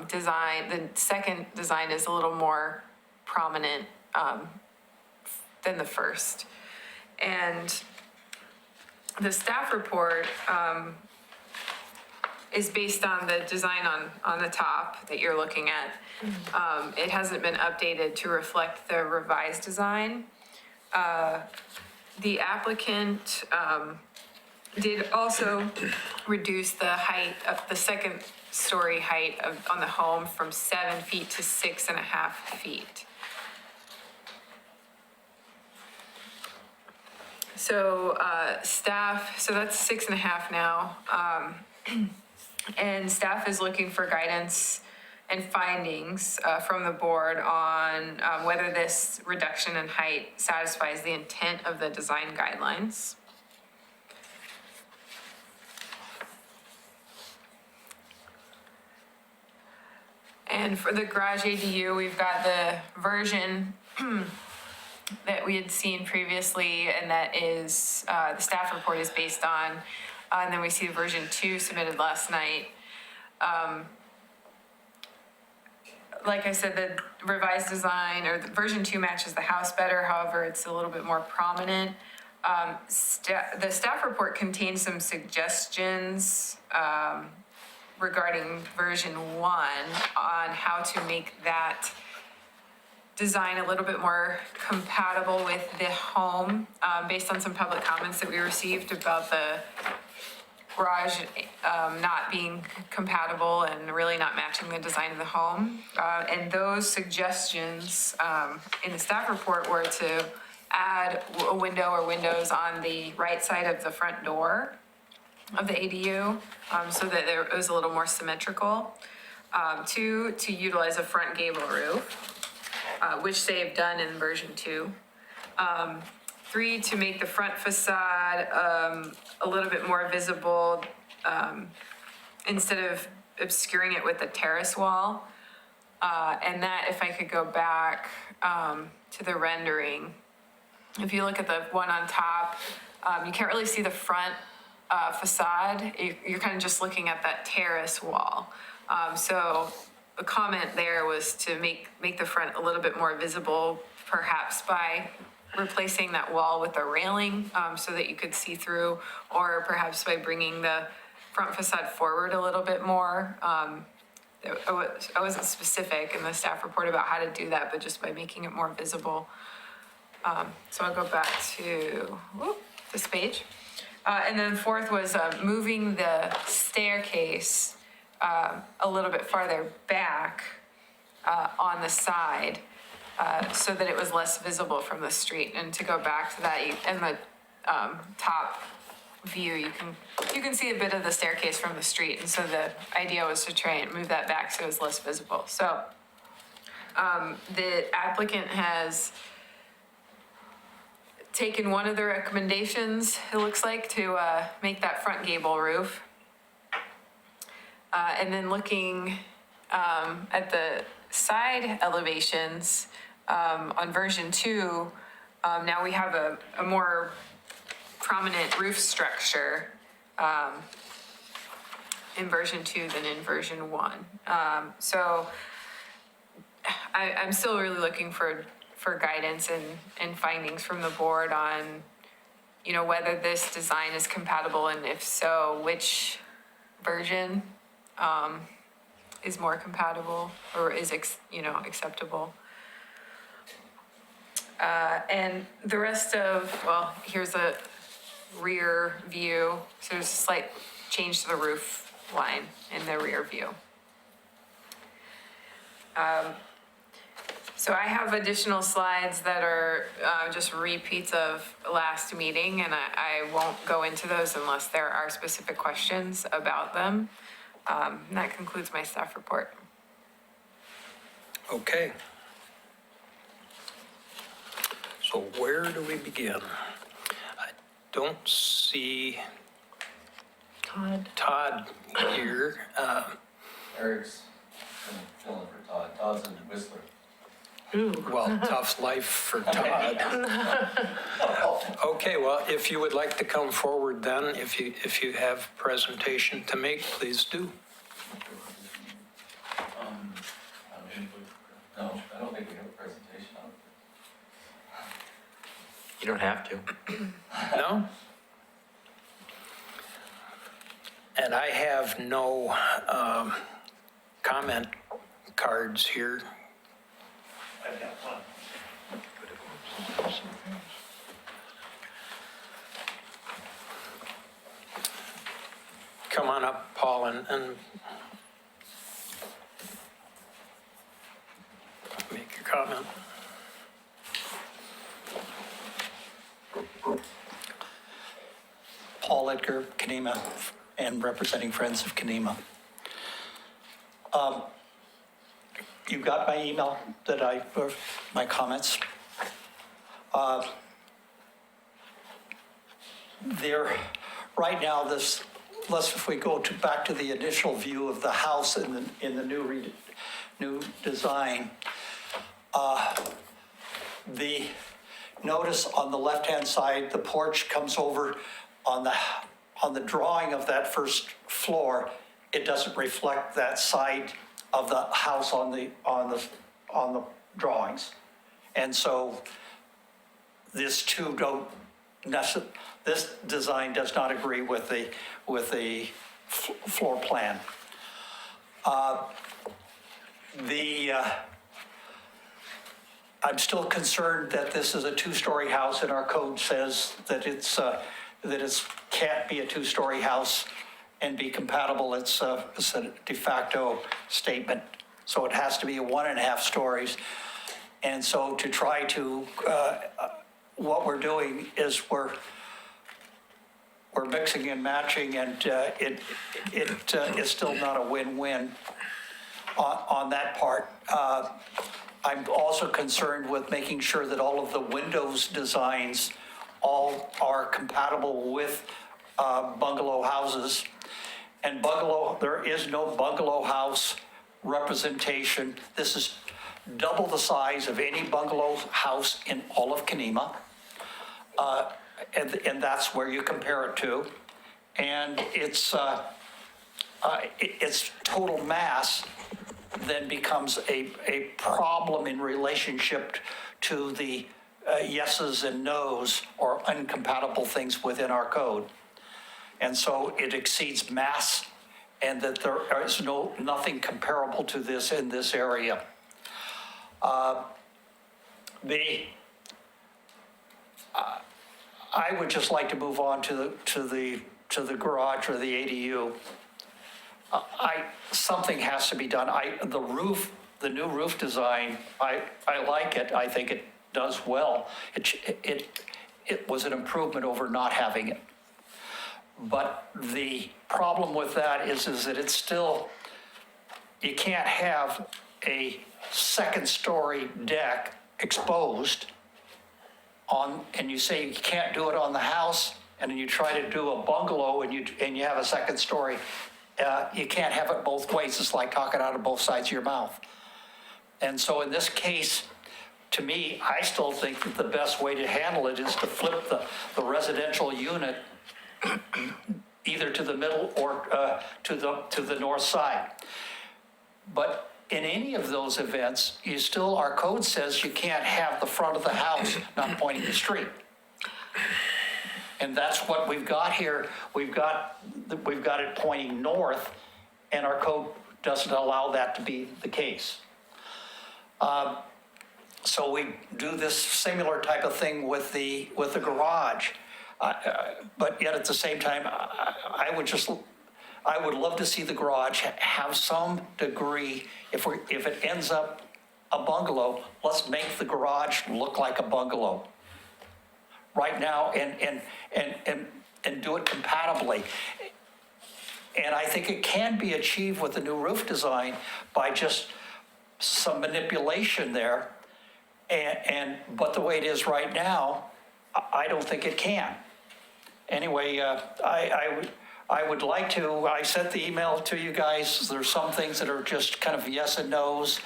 design, the second design is a little more prominent than the first. And the staff report is based on the design on the top that you're looking at. It hasn't been updated to reflect the revised design. the applicant did also reduce the height of the second story height on the home from 7 feet to 6.5 feet. So staff, so that's 6.5 now. And staff is looking for guidance and findings from the board on whether this reduction in height satisfies the intent of the design guidelines. And for the garage ADU, we've got the version that we had seen previously, and that is, the staff report is based on. And then we see version 2 submitted last night. Like I said, the revised design, or the version 2 matches the house better, however, it's a little bit more prominent. The staff report contains some suggestions regarding version 1 on how to make that design a little bit more compatible with the home, based on some public comments that we received about the garage not being compatible and really not matching the design of the home. And those suggestions in the staff report were to add a window or windows on the right side of the front door of the ADU, so that it was a little more symmetrical. 2, to utilize a front gable roof, which they've done in version 2. 3, to make the front facade a little bit more visible, instead of obscuring it with a terrace wall. And that, if I could go back to the rendering, if you look at the one on top, you can't really see the front facade. You're kind of just looking at that terrace wall. So the comment there was to make the front a little bit more visible, perhaps by replacing that wall with a railing, so that you could see through, or perhaps by bringing the front facade forward a little bit more. I wasn't specific in the staff report about how to do that, but just by making it more visible. So I'll go back to this page. And then 4th was moving the staircase a little bit farther back on the side, so that it was less visible from the street. And to go back to that, in the top view, you can see a bit of the staircase from the street. And so the idea was to try and move that back so it was less visible. So the applicant has taken one of the recommendations, it looks like, to make that front gable roof. And then looking at the side elevations on version 2, now we have a more prominent roof structure in version 2 than in version 1. So I'm still really looking for guidance and findings from the board on, whether this design is compatible, and if so, which version is more compatible or is acceptable. And the rest of, here's a rear view. So there's a slight change to the roof line in the rear view. So I have additional slides that are just repeats of last meeting, and I won't go into those unless there are specific questions about them. And that concludes my staff report. Okay. So where do we begin? I don't see Todd here. Eric's filling for Todd. Todd's in Whistler. Well, tough life for Todd. Okay, well, if you would like to come forward then, if you have presentation to make, please do. No, I don't think we have a presentation on it. You don't have to. No? And I have no comment cards here. I've got one. Come on up, Paul, and make your comment. Paul Edgar, Kenema, and representing Friends of Kenema. You got my email that or my comments? Right now, if we go back to the initial view of the house in the new design, the notice on the left-hand side, the porch comes over on the drawing of that first floor. It doesn't reflect that side of the house on the drawings. And so this design does not agree with the floor plan. I'm still concerned that this is a two-story house, and our code says that it can't be a two-story house and be compatible. It's a de facto statement, so it has to be 1.5 stories. And so to try to, what we're doing is we're mixing and matching, and it is still not a win-win on that part. I'm also concerned with making sure that all of the windows designs all are compatible with bungalow houses. And there is no bungalow house representation. This is double the size of any bungalow house in all of Kenema. And that's where you compare it to. And its total mass then becomes a problem in relationship to the yeses and nos or incompatible things within our code. And so it exceeds mass, and that there is nothing comparable to this in this area. I would just like to move on to the garage or the ADU. Something has to be done. The new roof design, I like it. I think it does well. It was an improvement over not having it. But the problem with that is that it's still, you can't have a second-story deck exposed and you say you can't do it on the house, and then you try to do a bungalow and you have a second story. You can't have it both ways. It's like talking out of both sides of your mouth. And so in this case, to me, I still think that the best way to handle it is to flip the residential unit either to the middle or to the north side. But in any of those events, our code says you can't have the front of the house not pointing the street. And that's what we've got here. We've got it pointing north, and our code doesn't allow that to be the case. So we do this similar type of thing with the garage. But yet at the same time, I would love to see the garage have some degree. If it ends up a bungalow, let's make the garage look like a bungalow right now, and do it compatibly. And I think it can be achieved with the new roof design by just some manipulation there. But the way it is right now, I don't think it can. Anyway, I would like to, I sent the email to you guys. There's some things that are just kind of yes and no's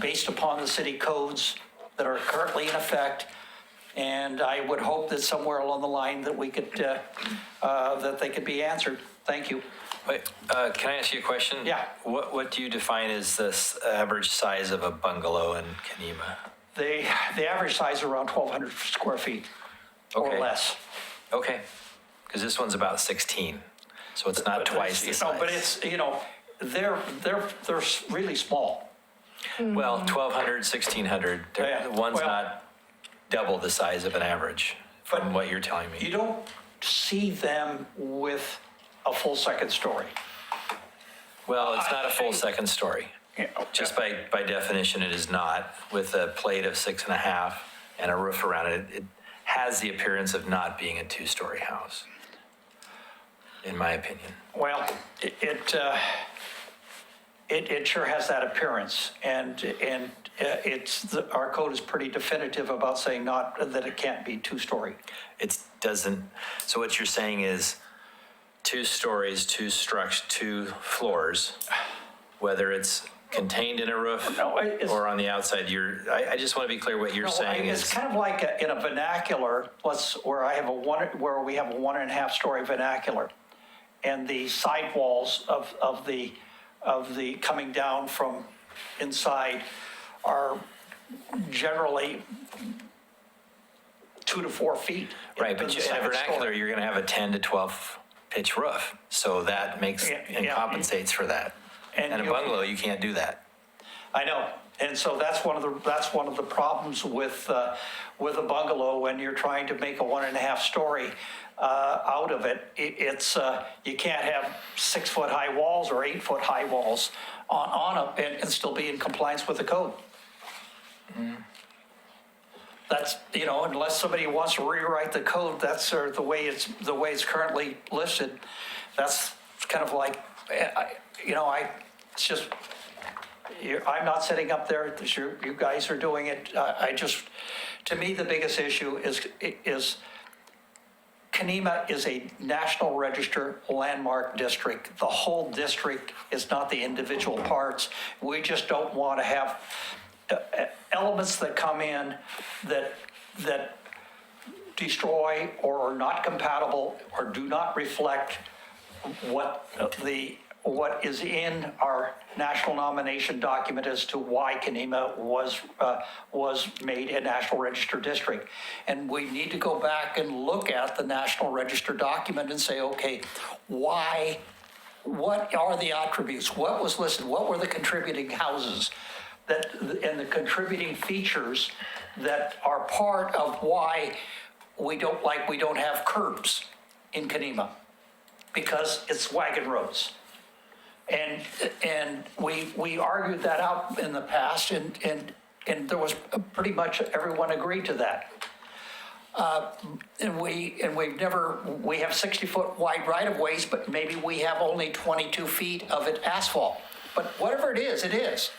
based upon the city codes that are currently in effect. And I would hope that somewhere along the line that we could, that they could be answered. Thank you. Wait, can I ask you a question? Yeah. What do you define as this average size of a bungalow in Kenema? The average size is around 1,200 square feet or Okay. less. Okay, because this one's about 16, so it's not twice the size. But it's, they're really small. Well, 1,200, 1,600, Yeah, one's well- not double the size of an average, from But what you're telling You me. don't see them with a full second story. Well, it's not a full second story. You know, Just by definition, it is not. With a plate of 6.5 and a roof around it, it has the appearance of not being a two-story house, in my opinion. Well, it sure has that appearance, and our code is pretty definitive about saying not, that it can't be two-story. It doesn't, so what you're saying is 2 stories, 2 floors, whether it's contained in a roof No, it's- or on the outside, I just want to be clear what you're No, saying it's is, kind of like in a vernacular, where we have a 1.5-story vernacular, and the sidewalls of the coming down from inside are generally 2 to 4 feet. right, but the in a second vernacular, story. you're going to have a 10 to 12 pitch roof. So that makes Yeah, and yeah. compensates for that. And And a you- bungalow, you can't do that. I know, and so that's one of the problems with a bungalow when you're trying to make a 1.5-story out of it. You can't have 6-foot-high walls or 8-foot-high walls on it and still be in compliance with the code. That's, unless somebody wants to rewrite the code, that's sort of the way it's currently listed. That's kind of like, it's just, I'm not sitting up there, you guys are doing it. To me, the biggest issue is Kenema is a National Register landmark district. The whole district is not the individual parts. We just don't want to have elements that come in that destroy or are not compatible or do not reflect what is in our national nomination document as to why Kenema was made a National Register district. And we need to go back and look at the National Register document and say, okay, why, what are the attributes? What was listed? What were the contributing houses and the contributing features that are part of why we don't have curbs in Kenema? Because it's wagon roads. And we argued that out in the past, and there was pretty much everyone agreed to that. And we have 60-foot wide right-of-ways, but maybe we have only 22 feet of it asphalt. But whatever it is, it is.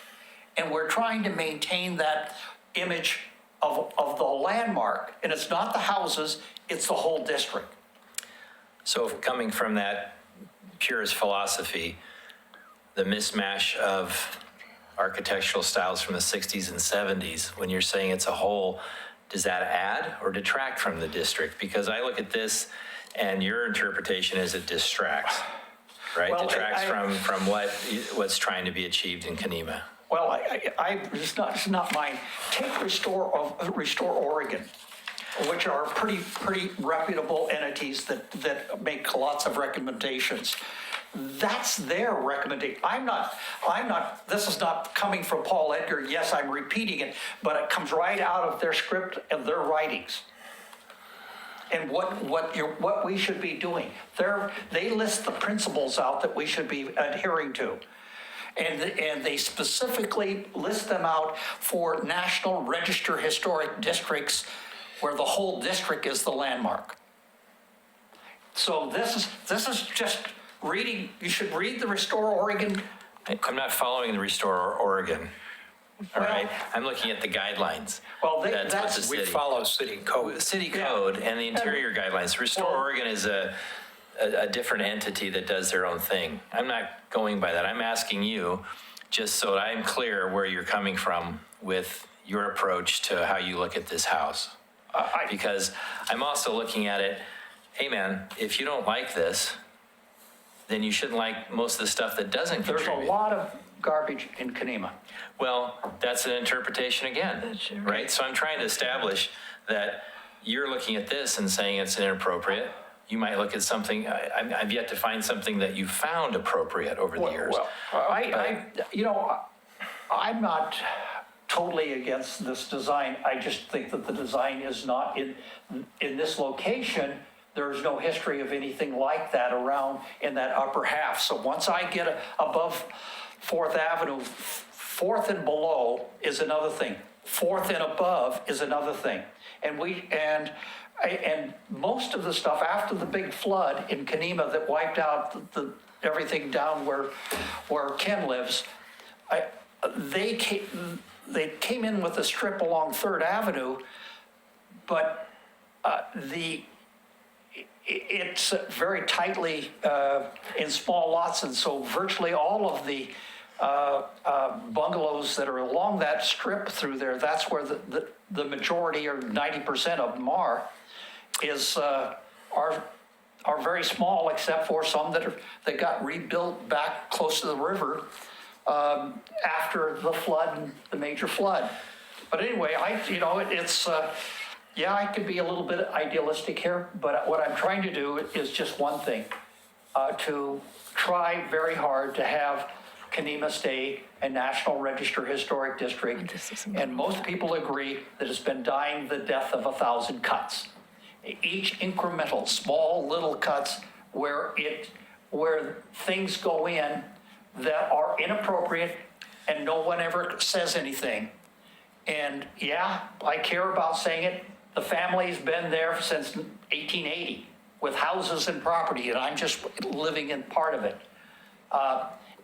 And we're trying to maintain that image of the landmark, and it's not the houses, it's the whole district. So coming from that purist philosophy, the mismatch of architectural styles from the 60s and 70s, when you're saying it's a whole, does that add or detract from the district? Because I look at this and your interpretation is it distracts, right? Well, Detracts from what's trying to be achieved in Kenema. Well, it's not mine. Take Restore Oregon, which are pretty reputable entities that make lots of recommendations. That's their recommendation. I'm not, this is not coming from Paul Edgar. Yes, I'm repeating it, but it comes right out of their script and their writings. And what we should be doing. They list the principles out that we should be adhering to. And they specifically list them out for National Register historic districts where the whole district is the landmark. So this is just reading, you should read the Restore Oregon. I'm not following the Restore Oregon, all Well- right? I'm looking at the guidelines. Well, That's what the We city. follow city code. City Yeah. code and the interior guidelines. Restore Well- Oregon is a different entity that does their own thing. I'm not going by that. I'm asking you, just so that I'm clear where you're coming from with your approach to how you look at this house. Because I'm also looking at it, hey man, if you don't like this, then you shouldn't like most of the stuff that doesn't There's a contribute. lot of garbage in Kenema. Well, that's an interpretation again, That's right. right? So I'm trying to establish that you're looking at this and saying it's inappropriate. You might look at something, I've yet to find something that you found appropriate over the years. Well, I'm not totally against this design. I just think that the design is not in this location there's no history of anything like that around in that upper half. So once I get above Fourth Avenue, Fourth and below is another thing. Fourth and above is another thing. And most of the stuff after the big flood in Kenema that wiped out everything down where Ken lives, they came in with a strip along Third Avenue, but it's very tightly in small lots, and so virtually all of the bungalows that are along that strip through there, that's where the majority or 90% of them are very small, except for some that got rebuilt back close to the river after the flood, the major flood. But anyway, I could be a little bit idealistic here, but what I'm trying to do is just one thing, to try very hard to have Kenema stay a National Register Historic District. And most people agree that it's been dying the death of 1,000 cuts. Each incremental, small little cuts where things go in that are inappropriate and no one ever says anything. And yeah, I care about saying it. The family's been there since 1880 with houses and property, and I'm just living in part of it.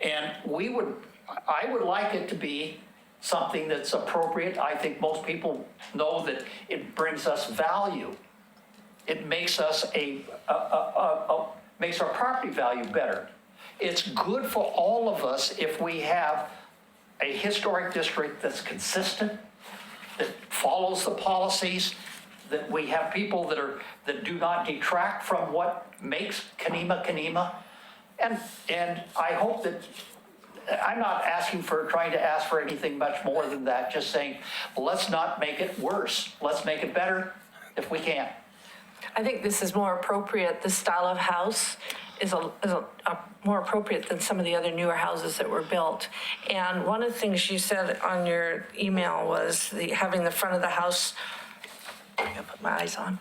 And I would like it to be something that's appropriate. I think most people know that it brings us value. It makes us makes our property value better. It's good for all of us if we have a historic district that's consistent, that follows the policies, that we have people that do not detract from what makes Kenema. And I hope that, I'm not trying to ask for anything much more than that, just saying, let's not make it worse. Let's make it better if we can. I think this is more appropriate, this style of house is a more appropriate than some of the other newer houses that were built. And one of the things you said on your email was having the front of the house, I gotta put my eyes on.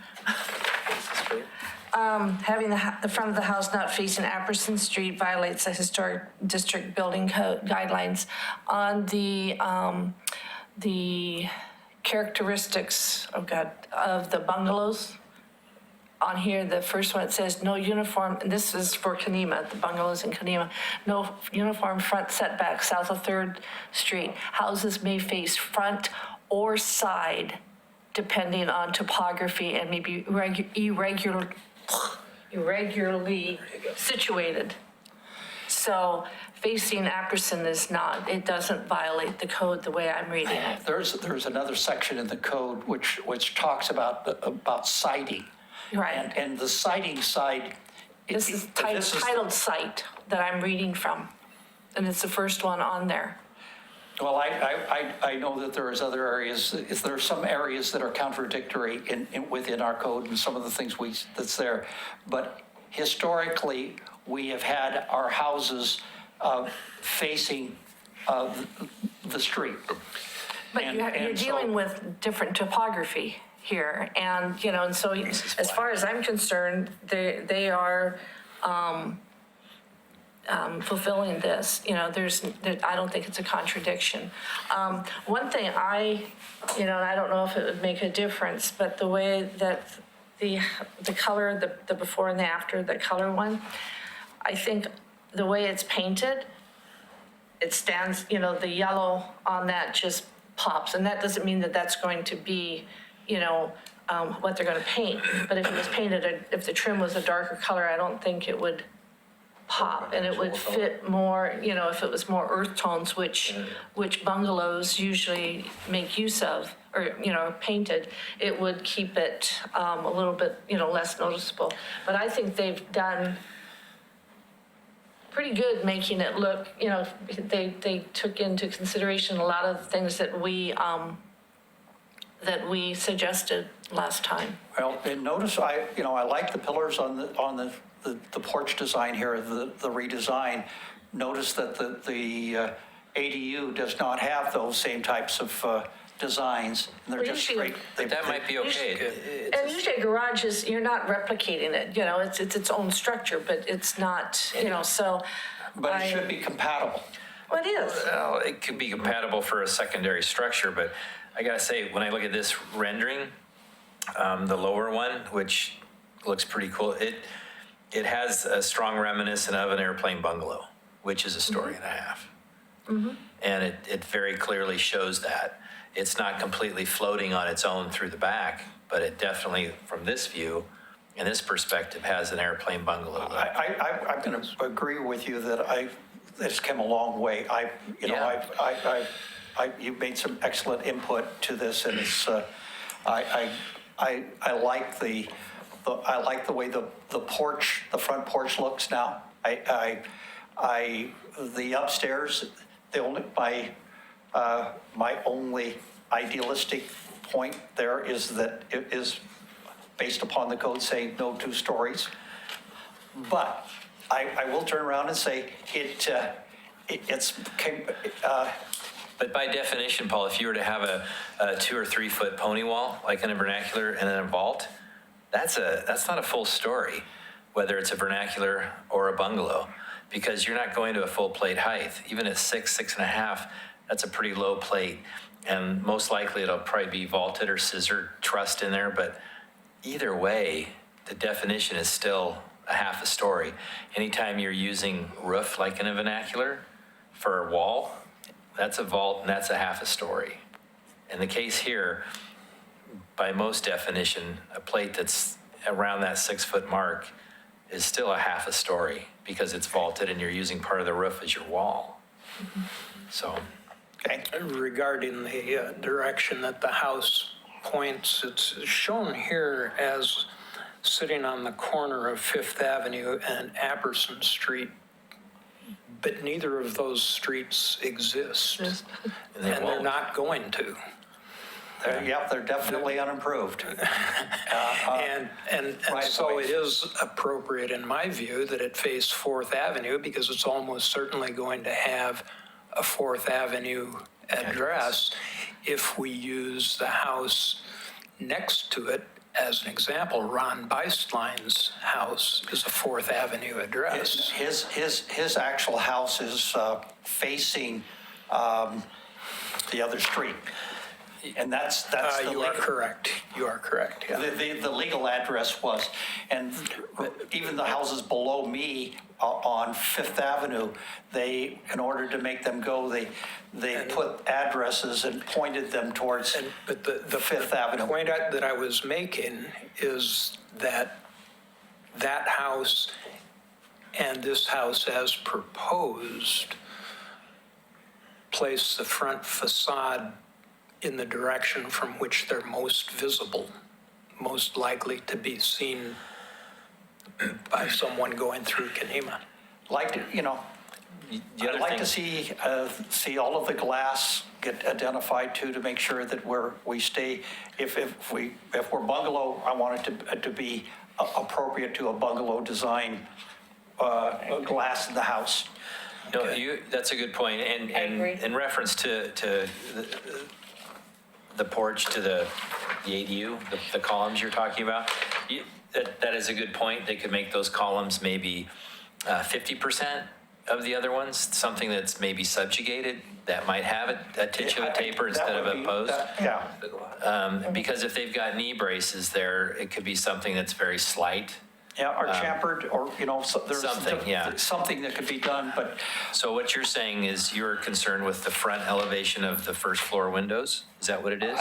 Having the front of the house not facing Apperson Street violates the historic district building code guidelines. On the characteristics, of the bungalows, on here, the first one, it says no uniform, and this is for Kenema, the bungalows in Kenema, no uniform front setback south of 3rd Street. Houses may face front or side, depending on topography and maybe irregularly situated. So facing Apperson is not, it doesn't violate the code the way I'm reading it. There's another section in the code which talks about siding. Right. And the siding side. This is titled site that I'm reading from, and it's the first one on there. Well, I know that there is other areas, there are some areas that are contradictory within our code and some of the things that's there. But historically, we have had our houses facing the street. But you're dealing with different topography here, and, and so as far as I'm concerned, they are fulfilling this. I don't think it's a contradiction. One thing and I don't know if it would make a difference, but the way that the color, the before and the after, the color one, I think the way it's painted, it stands, the yellow on that just pops, and that doesn't mean that that's going to be what they're going to paint. But if it was painted, if the trim was a darker color, I don't think it would pop, and it would fit more, if it was more earth tones, which bungalows usually make use of, or, painted, it would keep it a little bit, less noticeable. But I think they've done pretty good making it look, they took into consideration a lot of the things that we suggested last time. Well, and notice I like the pillars on the porch design here, the redesign. Notice that the ADU does not have those same types of designs, and they're Well, just usually- straight. But that might be okay. And usually a garage is, you're not replicating it, you know, it's its own structure, but it's not, you know, so. But it should be compatible. Well, it is. Well, it could be compatible for a secondary structure, but I gotta say, when I look at this rendering, the lower one, which looks pretty cool, it has a strong reminiscent of an airplane bungalow, which is a story and a half. And it very clearly shows that. It's not completely floating on its own through the back, but it definitely, from this view, and this perspective, has an airplane bungalow look. I'm going to agree with you that this came a long way. Yeah. You made some excellent input to this, and it's, I like I like the way the porch, the front porch looks now. The upstairs, my only idealistic point there is that it is based upon the code saying no 2 stories. But I will turn around and say But by definition, Paul, if you were to have a 2 or 3 foot pony wall, like in a vernacular and then a vault, that's not a full story, whether it's a vernacular or a bungalow, because you're not going to a full plate height. Even at 6.5, that's a pretty low plate. And most likely it'll probably be vaulted or scissor trussed in there, but either way, the definition is still a half a story. Anytime you're using roof like in a vernacular for a wall, that's a vault and that's a half a story. In the case here, by most definition, a plate that's around that 6 foot mark is still a half a story because it's vaulted and you're using part of the roof as your wall. So, okay. Regarding the direction that the house points, it's shown here as sitting on the corner of Fifth Avenue and Apperson Street, but neither of those streets exist. and And they they're won't. not going to. Yep, they're definitely unimproved. And Right so away. it is appropriate, in my view, that it face Fourth Avenue because it's almost certainly going to have a Fourth Avenue address if we use the house next to it. As an example, Ron Beistlein's house is a Fourth Avenue address. His actual house is facing the other street. And that's the You are legal, correct. You are correct, yeah. the legal address was. And even the houses below me on Fifth Avenue, in order to make them go, they put addresses and pointed them towards But the Fifth Avenue. point that I was making is that that house and this house as proposed place the front facade in the direction from which they're most visible, most likely to be seen by someone going through Kenema. Like to, The I'd other like thing- to see all of the glass get identified too, to make sure that we stay, if we're bungalow, I want it to be appropriate to a bungalow design, glass in the house. No, that's a good point. And agree. in reference to the porch, to the ADU, the columns you're talking about, that is a good point. They could make those columns maybe 50% of the other ones, something that's maybe subjugated, that might have a titch of a taper instead of a post. Yeah, Because if they've got knee braces there, it could be something that's very slight. yeah, or chamfered, or, there's Something, yeah. something that could be done, but So what you're saying is you're concerned with the front elevation of the first floor windows? Is that what it is?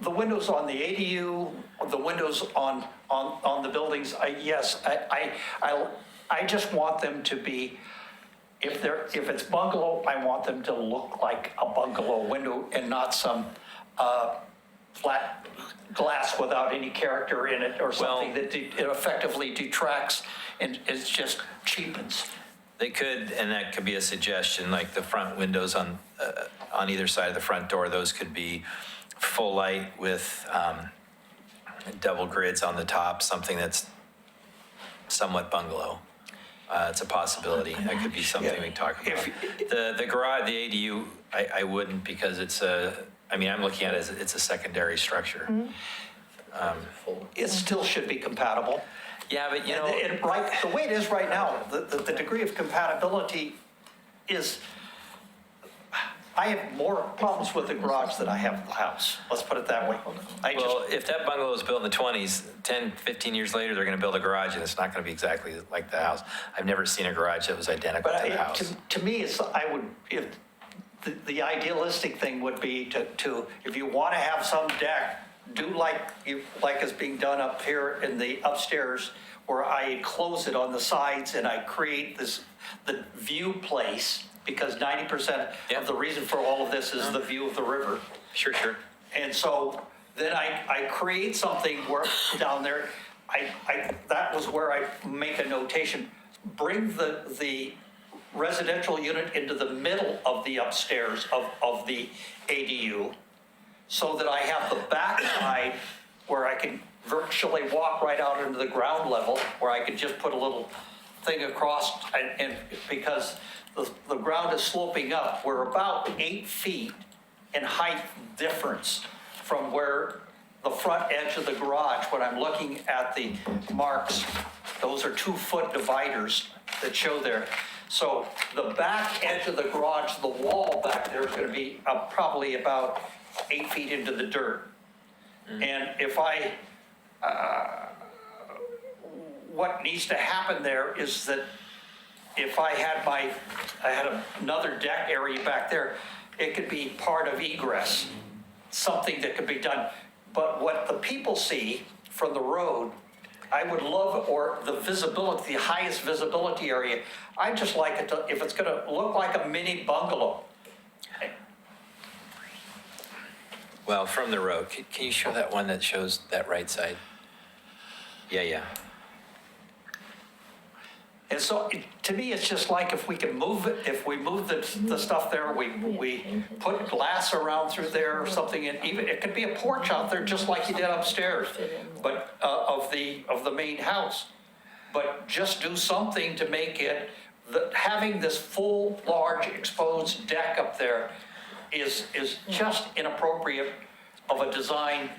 the windows on the ADU, the windows on the buildings, yes, I just want them to be, if it's bungalow, I want them to look like a bungalow window and not some flat glass without any character in it, or something that it effectively detracts and it just cheapens. They could, and that could be a suggestion, like the front windows on either side of the front door, those could be full light with double grids on the top, something that's somewhat bungalow. It's a possibility. That could be something we can talk about. The garage, the ADU, I wouldn't because I'm looking at it as it's a secondary structure. It still should be compatible. Yeah, but And right, the way it is right now, the degree of compatibility is, I have more problems with the garage than I have with the house. Let's put it that way. well, if that bungalow was built in the 20s, 10, 15 years later, they're going to build a garage and it's not going to be exactly like the house. I've never seen a garage that was identical But to the house. to me, the idealistic thing would be to, if you want to have some deck, do like is being done up here in the upstairs, where I enclose it on the sides and I create the view place, because 90% Yeah. of the reason for all of this is the view of the river. Sure. And so then I create something where, down there, that was where I make a notation, bring the residential unit into the middle of the upstairs of the ADU, so that I have the backside where I can virtually walk right out into the ground level, where I could just put a little thing across, and because the ground is sloping up, we're about 8 feet in height difference from where the front edge of the garage, when I'm looking at the marks, those are 2-foot dividers that show there. So the back edge of the garage, the wall back there is going to be probably about 8 feet into the dirt. And if what needs to happen there is that if I had another deck area back there, it could be part of egress, something that could be done. But what the people see from the road, I would love, or the visibility, the highest visibility area, I'd just like it to, if it's gonna look like a mini bungalow. Well, from the road, can you show that one that shows that right side? Yeah. And so, to me, it's just like if we can move it, if we move the stuff there, we put glass around through there or something, and even, it could be a porch out there, just like you did upstairs, but, of the main house. But just do something to make it, having this full, large, exposed deck up there is just inappropriate of a design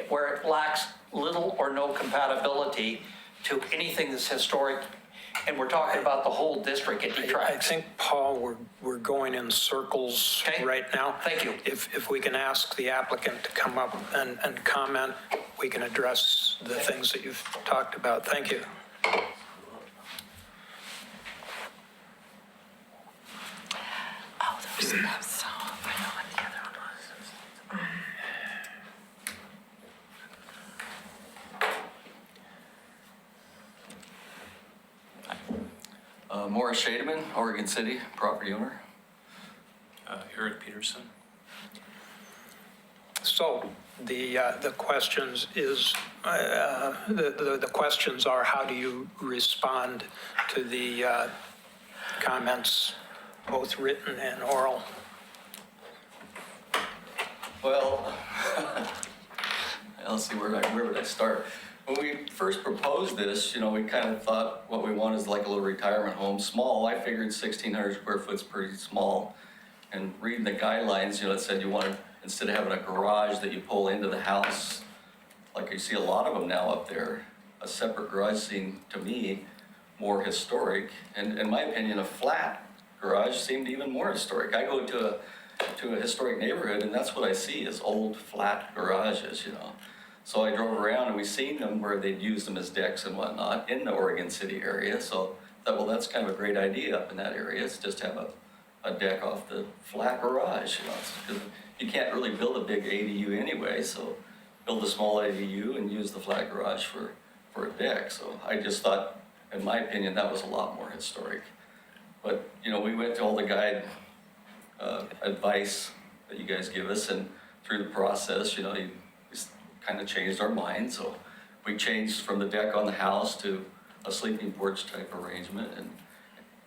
where it lacks little or no compatibility to anything that's historic. And we're talking about the whole district, it I detracts. think, Paul, we're going in circles Okay. right now. Thank you. If we can ask the applicant to come up and comment, we can address the things that you've talked about. Thank you. Oh, there was so, I know what the other one was. Morris Shademan, Oregon City, property owner. Eric Peterson. So the questions is, the questions are, how do you respond to the comments, both written and oral? Well, let's see, where would I start? When we first proposed this, we kind of thought what we wanted is like a little retirement home, small. I figured 1,600 square foot's pretty small. And reading the guidelines, it said you wanted, instead of having a garage that you pull into the house, like you see a lot of them now up there, a separate garage seemed, to me, more historic. And in my opinion, a flat garage seemed even more historic. I go to a historic neighborhood, and that's what I see is old, flat garages, So I drove around and we seen them where they'd used them as decks and whatnot in the Oregon City area. So I thought, well, that's kind of a great idea up in that area. It's just have a deck off the flat garage, 'cause you can't really build a big ADU anyway. So build a small ADU and use the flat garage for a deck. So I just thought, in my opinion, that was a lot more historic. But, we went to all the guide advice that you guys give us, and through the process, we kind of changed our mind. So we changed from the deck on the house to a sleeping porch type arrangement.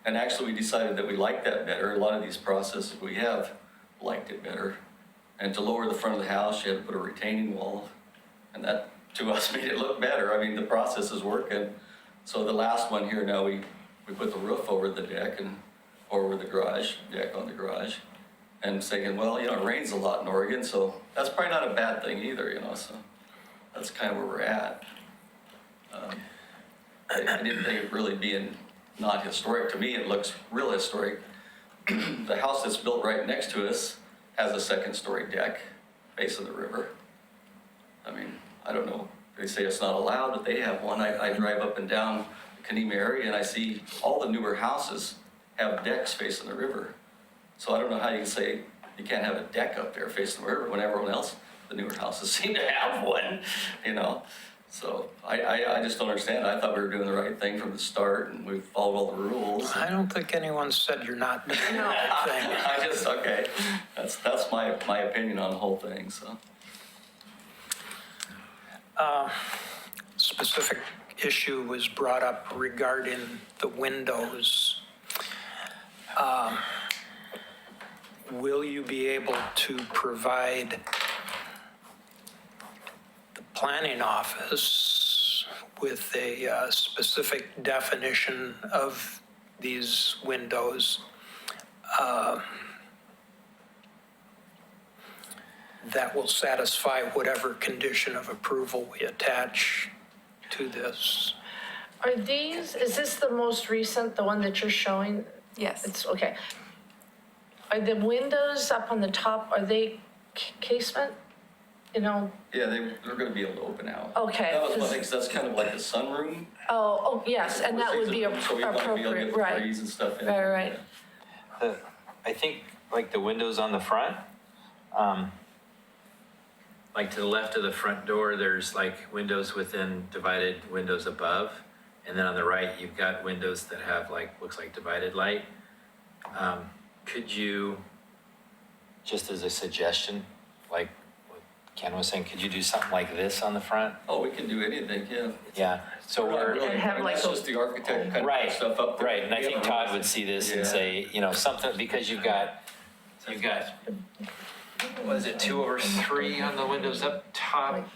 And actually we decided that we liked that better. A lot of these processes we have liked it better. And to lower the front of the house, you had to put a retaining wall. And that, to us, made it look better. I mean, the process is working. So the last one here now, we we put the roof over the deck and over the garage, deck on the garage. And thinking, well, you know, it rains a lot in Oregon, so that's probably not a bad thing either, you know, so that's kind of where we're at. I didn't think it really being not historic. To me, it looks real historic. The house that's built right next to us has a second-story deck facing the river. I mean, I don't know, they say it's not allowed, but they have one. I drive up and down the Kenema area and I see all the newer houses have decks facing the river. So I don't know how you can say you can't have a deck up there facing the river when everyone else, the newer houses seem to have one, you know? So I just don't understand. I thought we were doing the right thing from the start and we followed all the rules. I don't think anyone said you're not doing the right thing. I just, okay, that's my opinion on the whole thing, so. Specific issue was brought up regarding the windows. Will you be able to provide the planning office with a specific definition of these windows that will satisfy whatever condition of approval we attach to this? Are these, is this the most recent, the one that you're showing? Yes. It's, okay. Are the windows up on the top, are they casement? You know, Yeah, they're gonna be able to open out. Okay, That was one because- thing, 'cause that's kind of like a sunroom. oh, yes, and that would be So we want to be able to appropriate, get the right, breeze and stuff in. right. I think like the windows on the front, like to the left of the front door, there's like windows within divided windows above. And then on the right, you've got windows that have like, looks like divided light. Could you, just as a suggestion, like what Ken was saying, could you do something like this on the front? Oh, we can do anything, yeah. Yeah, so Not we're. really. And have like That's a- just the architect kind of Right, put stuff up there. right, and I think Todd would see this and Yeah. say, you know, something, because you've got, what is it, 2/3 on the windows up top?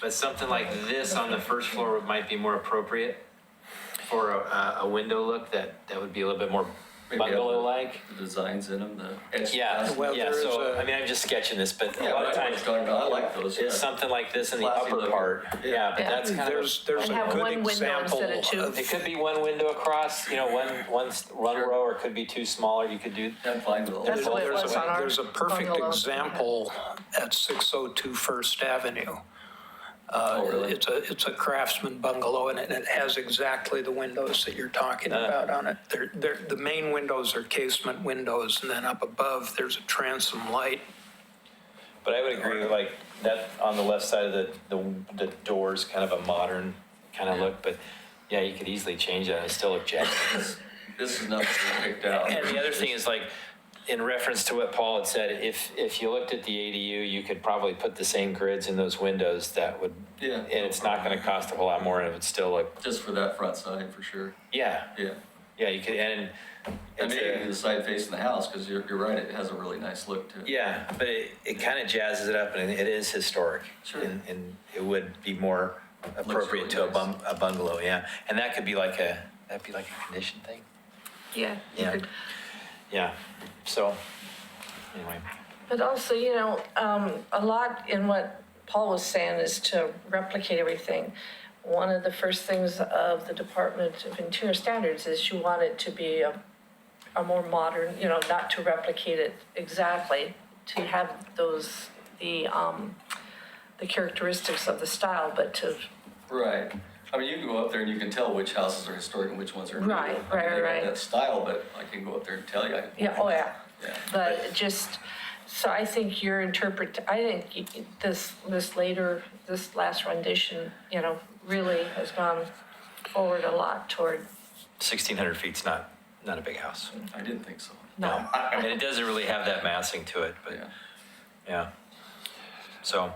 But something like this on the first floor might be more appropriate for a window look that would be a little bit more Maybe have bungalow-like. The designs in them, the etched. Yeah, Well, yeah, there is so, a- I mean, I'm just sketching this, but a Yeah, lot but of I know what times you're talking about. I like those, yeah. it's something like this in the Classy upper looking. part. Yeah. Yeah, but that's kind of. There's And a have good one window example instead of two. of, It could be one window across, you know, one Sure. row, or it could be two smaller, you could do. I'm fine with all That's that. what it there's was on our there's a perfect bungalow. example at 602 First Avenue. Oh, really? It's a Craftsman bungalow, and it has exactly the windows that you're talking about on it. The main windows are casement windows, and then up above, there's a transom light. But I would agree with like that on the left side of the doors, kind of a modern kind of look, but yeah, you could easily change that and still look jacked. This is nothing picked out. And the other thing is like, in reference to what Paul had said, if you looked at the ADU, you could probably put the same grids in those windows that would, Yeah. and it's not gonna cost a whole lot more and it would still look, Just for that front side, for sure. yeah, Yeah. you could, and And it's maybe a, the side facing the house, because you're right, it has a really nice look to it. yeah, but it kind of jazzes it up and it is historic. Sure. And it would be more appropriate to really nice. a bungalow, yeah. And that could be like that'd be like a condition thing. Yeah. you Yeah. could- Yeah, so, anyway. But also, you know, a lot in what Paul was saying is to replicate everything. One of the first things of the Department of Interior Standards is you want it to be a more modern, you know, not to replicate it exactly, to have those, the characteristics of the style, but to, Right. I mean, you can go up there and you can tell which houses are historic and which ones are new. Right, I mean, right, they got right. that style, but I can go up there and tell you. yeah, oh yeah. Yeah. But just, so I think I think this last rendition, you know, really has gone forward a lot toward, 1,600 feet's not a big house. I didn't think so. no. And it doesn't really have that massing to it, but Yeah. yeah. So,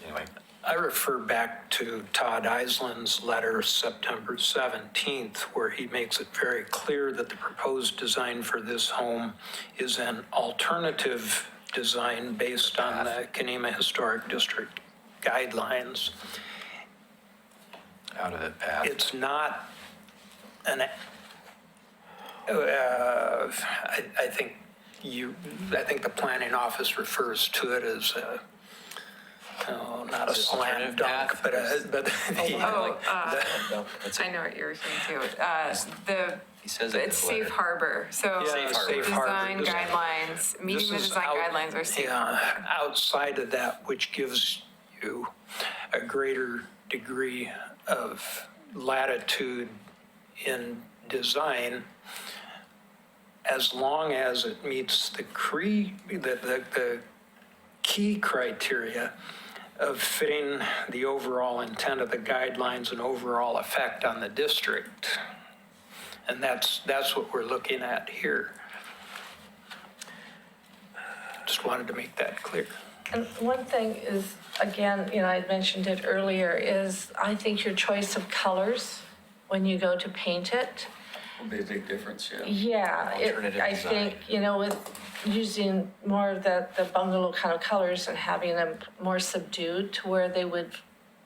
anyway, I refer back to Todd Island's letter, September 17th, where he makes it very clear that the proposed design for this home is an alternative design based on the Kenema Historic District guidelines. out of the path. It's not I think I think the planning office refers to it as not a Is it slam alternative dunk, path? but I know what you're referring to. He says it in It's his letter. safe harbor, so Yeah, Safe harbor. safe harbor. design This- guidelines, meeting the this is design out- guidelines are safe yeah, harbor. outside of that, which gives you a greater degree of latitude in design, as long as it meets the key criteria of fitting the overall intent of the guidelines and overall effect on the district. And that's what we're looking at here. Just wanted to make that clear. And one thing is, again, you know, I mentioned it earlier, is I think your choice of colors when you go to paint it. Would be a big difference, yeah. Yeah, Alternative I design. think, you know, with using more of the bungalow kind of colors and having them more subdued to where they would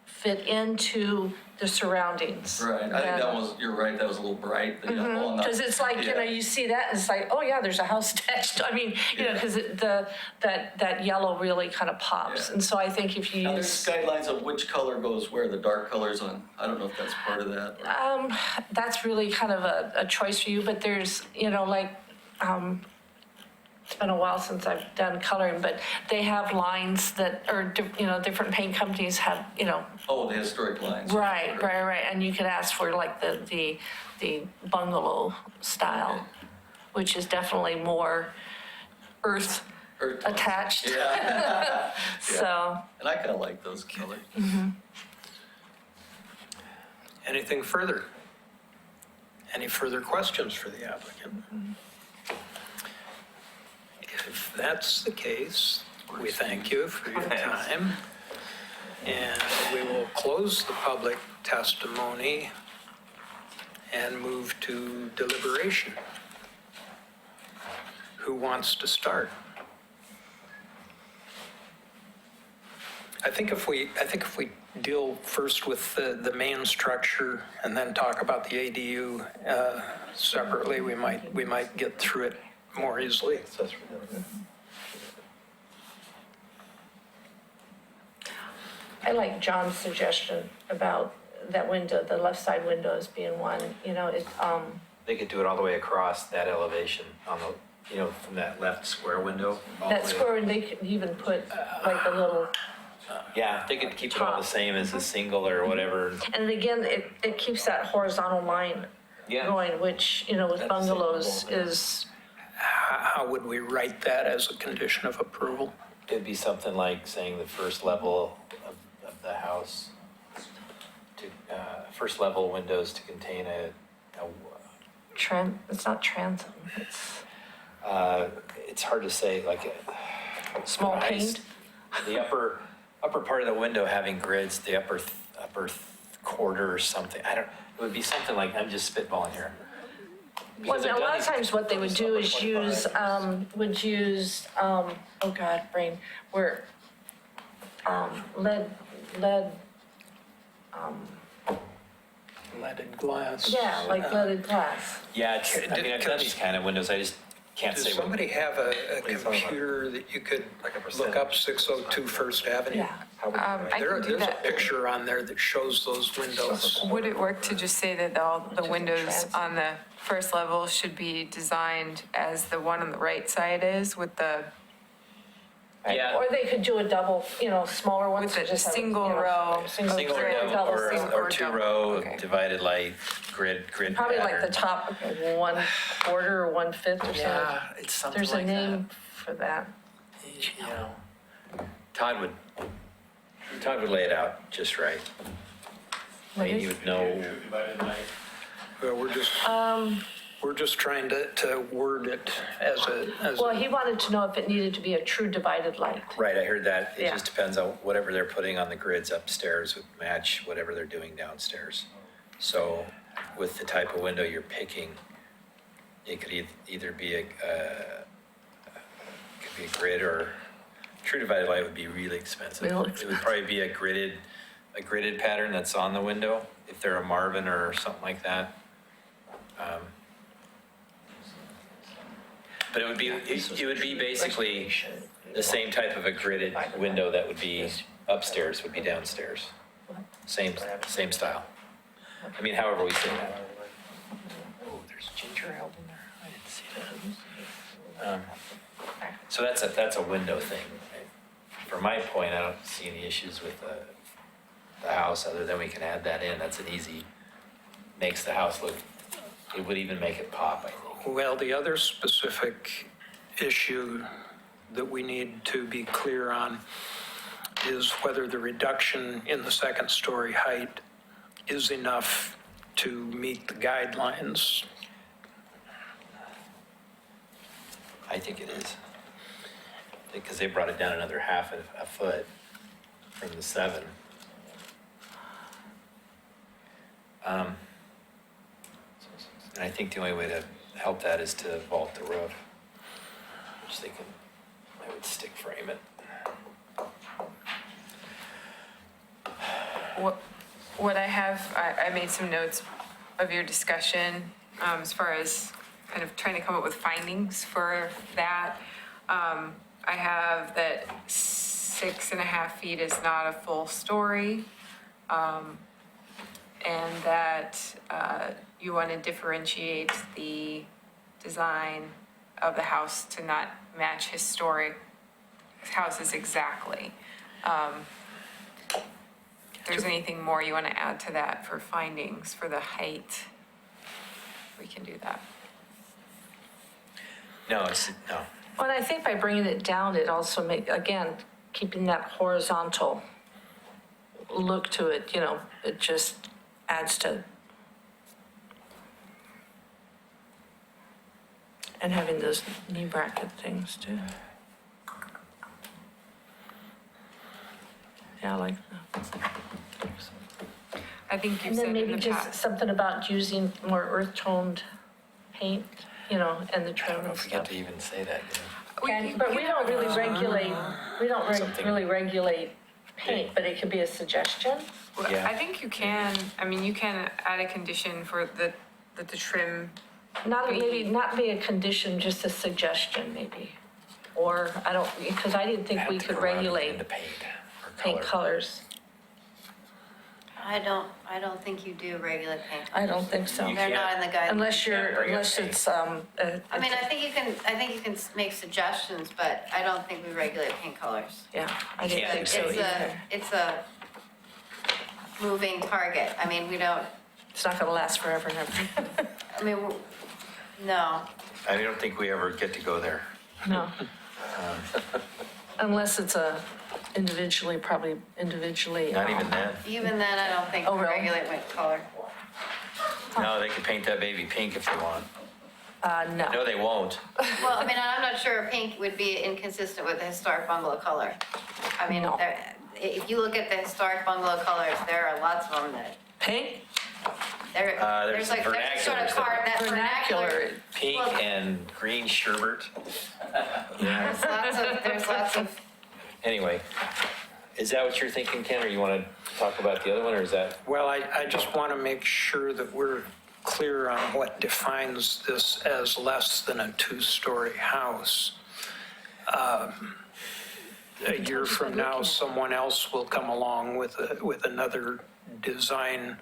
fit into the surroundings. Right, I think that was, you're right, that was a little bright, the yellow on the. Because it's like, you know, Yeah. you see that and it's like, oh yeah, there's a house attached. I mean, you know, because that yellow really kind of pops. Yeah. And so I think if you Now, use. there's guidelines of which color goes where, the dark colors on, I don't know if that's part of that. That's really kind of a choice for you, but there's, you know, like, it's been a while since I've done coloring, but they have lines that are, you know, different paint companies have, you know, Oh, the historic lines. right, and you could ask for like the bungalow style, which is definitely more earth Earth tones. attached, Yeah, so. and I kind of like those colors. Anything further? Any further questions for the applicant? If that's the case, we thank you for your time. And we will close the public testimony and move to deliberation. Who wants to start? I think if we deal first with the main structure and then talk about the ADU separately, we might get through it more easily. I like John's suggestion about that window, the left side window as being one, you know, They could do it all the way across that elevation on the, you know, from that left square window. all the that way- square, and they could even put like a little, Yeah, they could keep it all the same as a single or whatever. and again, it keeps that horizontal line Yeah. going, which, you know, with That's bungalows acceptable. is, How would we write that as a condition of approval? It'd be something like saying the first level of the house, to, first level windows to contain it's not transom, it's it's hard to say, like small Nice. pane. the upper part of the window having grids, the upper quarter or something. I don't. It would be something like, I'm just spitballing here. Well, Because I've a done lot of these- times what they would do is use, oh God, brain, where, lead, Leaded glass? yeah, like leaded glass. Yeah, it's, I mean, I've done these kind of windows. I just can't Does say. what- somebody have a are you talking about? computer that you could Like a look percent. up 602 First Avenue? Yeah. How would you write I it? can do There's a that. picture on there that shows those windows. Would it work to just say that all the Just a windows transom. on the first level should be designed as the one on the right side is with the, Yeah. Or they could do a double, you know, smaller ones. with to a just have, single you know, row? Single Single or or double, or, single. or two row Okay. divided light grid Probably like the pattern. top 1/4 or 1/5 or something. Yeah, it's something There's a like that. name for that. You know, Todd would lay it out just right. I mean, he would know. Well, we're just trying to word it as Well, a, he wanted to know if it needed to be a true divided light. Right, I heard that. It Yeah. just depends on whatever they're putting on the grids upstairs would match whatever they're doing downstairs. So with the type of window you're picking, it could either be could be a grid, or true divided light would be really expensive. Real It would probably be a gridded pattern that's on the window, if they're a Marvin or something like that. But it would be basically the same type of a gridded window that would be upstairs, would be downstairs. Same style. I mean, however we say that. Oh, there's ginger ale in there. I didn't see that. So that's a window thing. Right? From my point, I don't see any issues with the house, other than we can add that in. That's an easy, makes the house look, it would even make it pop, I think. Well, the other specific issue that we need to be clear on is whether the reduction in the second story height is enough to meet the guidelines. I think it is. Because they brought it down another half a foot from the 7. And I think the only way to help that is to vault the roof, which I would stick frame it. What I have, I made some notes of your discussion as far as kind of trying to come up with findings for that. I have that 6.5 feet is not a full story. And that you want to differentiate the design of the house to not match historic houses exactly. If there's anything more you want to add to that for findings for the height, we can do that. No. Well, I think by bringing it down, it also again, keeping that horizontal look to it, it just adds to. And having those knee bracket things too. Yeah, I like that. I think you And said then in maybe the just past. something about using more earth-toned paint, and the I don't trim know and if we get stuff. to even say that. But we don't really regulate, Something- really regulate paint, but it could be a suggestion. Well, Yeah. I think you can add a condition for that the trim, Maybe not be a condition, just a suggestion maybe. Or I don't, because I didn't think we could regulate The paint or paint color. colors. I don't think you do regulate paint. I don't think so. You They're can't- not in the guidelines. Unless it's, I mean, I think you can make suggestions, but I don't think we regulate paint colors. yeah, I didn't think so either. It's a moving target. I mean, we don't, It's not gonna last forever and ever. I mean, no. I don't think we ever get to go there. No. Unless it's probably individually. Not even then. Even then, I don't think Oh, we really? regulate paint color. No, they can paint that baby pink if they want. No, No. they won't. Well, I mean, I'm not sure pink would be inconsistent with the historic bungalow color. I mean, No. if you look at the historic bungalow colors, there are lots of them that, Pink, There's there's sort vernaculars of card, that vernacular. vernacular, Pink Well- and green sherbet. Yeah. There's lots of, Anyway, is that what you're thinking, Ken, or you want to talk about the other one, or is that? Well, I just want to make sure that we're clear on what defines this as less than a two-story house. A year from now, someone else will come along with another design,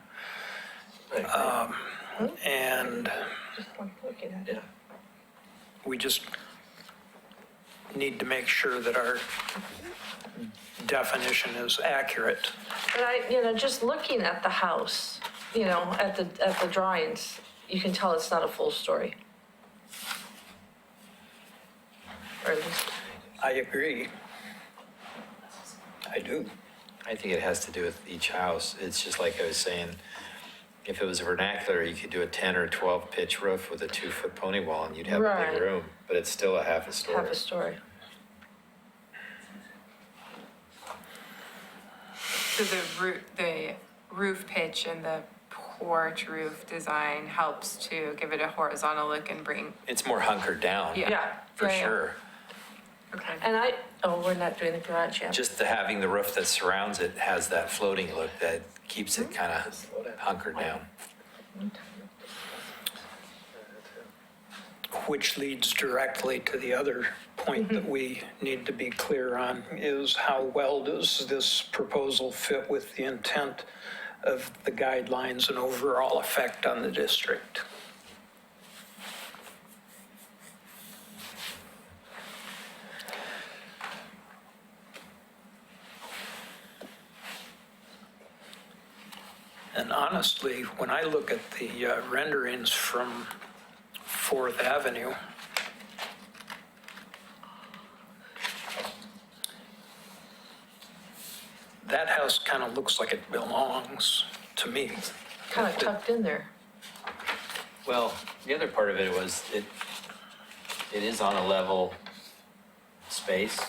and just like looking at it. we just need to make sure that our definition is accurate. But just looking at the house, at the drawings, you can tell it's not a full story. Or at least, I agree. I do. I think it has to do with each house. It's just like I was saying, if it was a vernacular, you could do a 10 or 12 pitch roof with a 2-foot pony wall and you'd have a Right. big room, but it's still a half a story. half a story. so the roof pitch and the porch roof design helps to give it a horizontal look and bring, It's more hunkered down. Yeah. For Yeah, yeah. sure. okay. And we're not doing the garage yet. Just having the roof that surrounds it has that floating look that keeps it kind of hunkered down. which leads directly to the other point that we need to be clear on, is how well does this proposal fit with the intent of the guidelines and overall effect on the district? And honestly, when I look at the renderings from Fourth Avenue, that house kind of looks like it belongs to me. Kind of tucked in there. Well, the other part of it was, it is on a level space.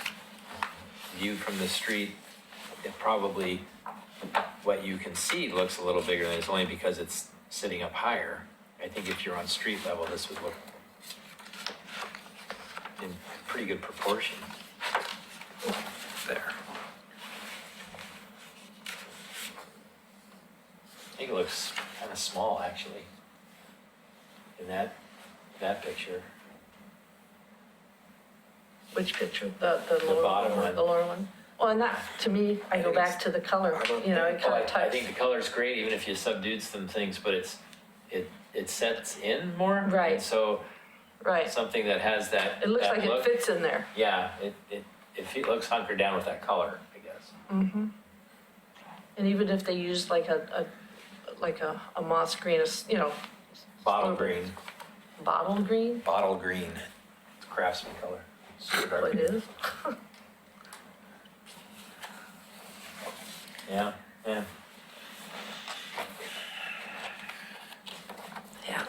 Viewed from the street, it probably, what you can see looks a little bigger than it's only because it's sitting up higher. I think if you're on street level, this would look in pretty good proportion. There. I think it looks kind of small, actually, in that picture. Which picture? The lower bottom one? one. The lower one? Well, and that, to me, I go back to the color, you know, it Well, kind of I think touches. the color's great, even if you subdued some things, but it sets in more. Right. And so Right. something that has that. It looks that like it look, fits in there. Yeah, it looks hunkered down with that color, I guess. And even if they used like a moss green, you know, Bottle green, bottle green, bottle green, it's craftsman color. Super dark. what it is. Yeah, yeah. Yeah.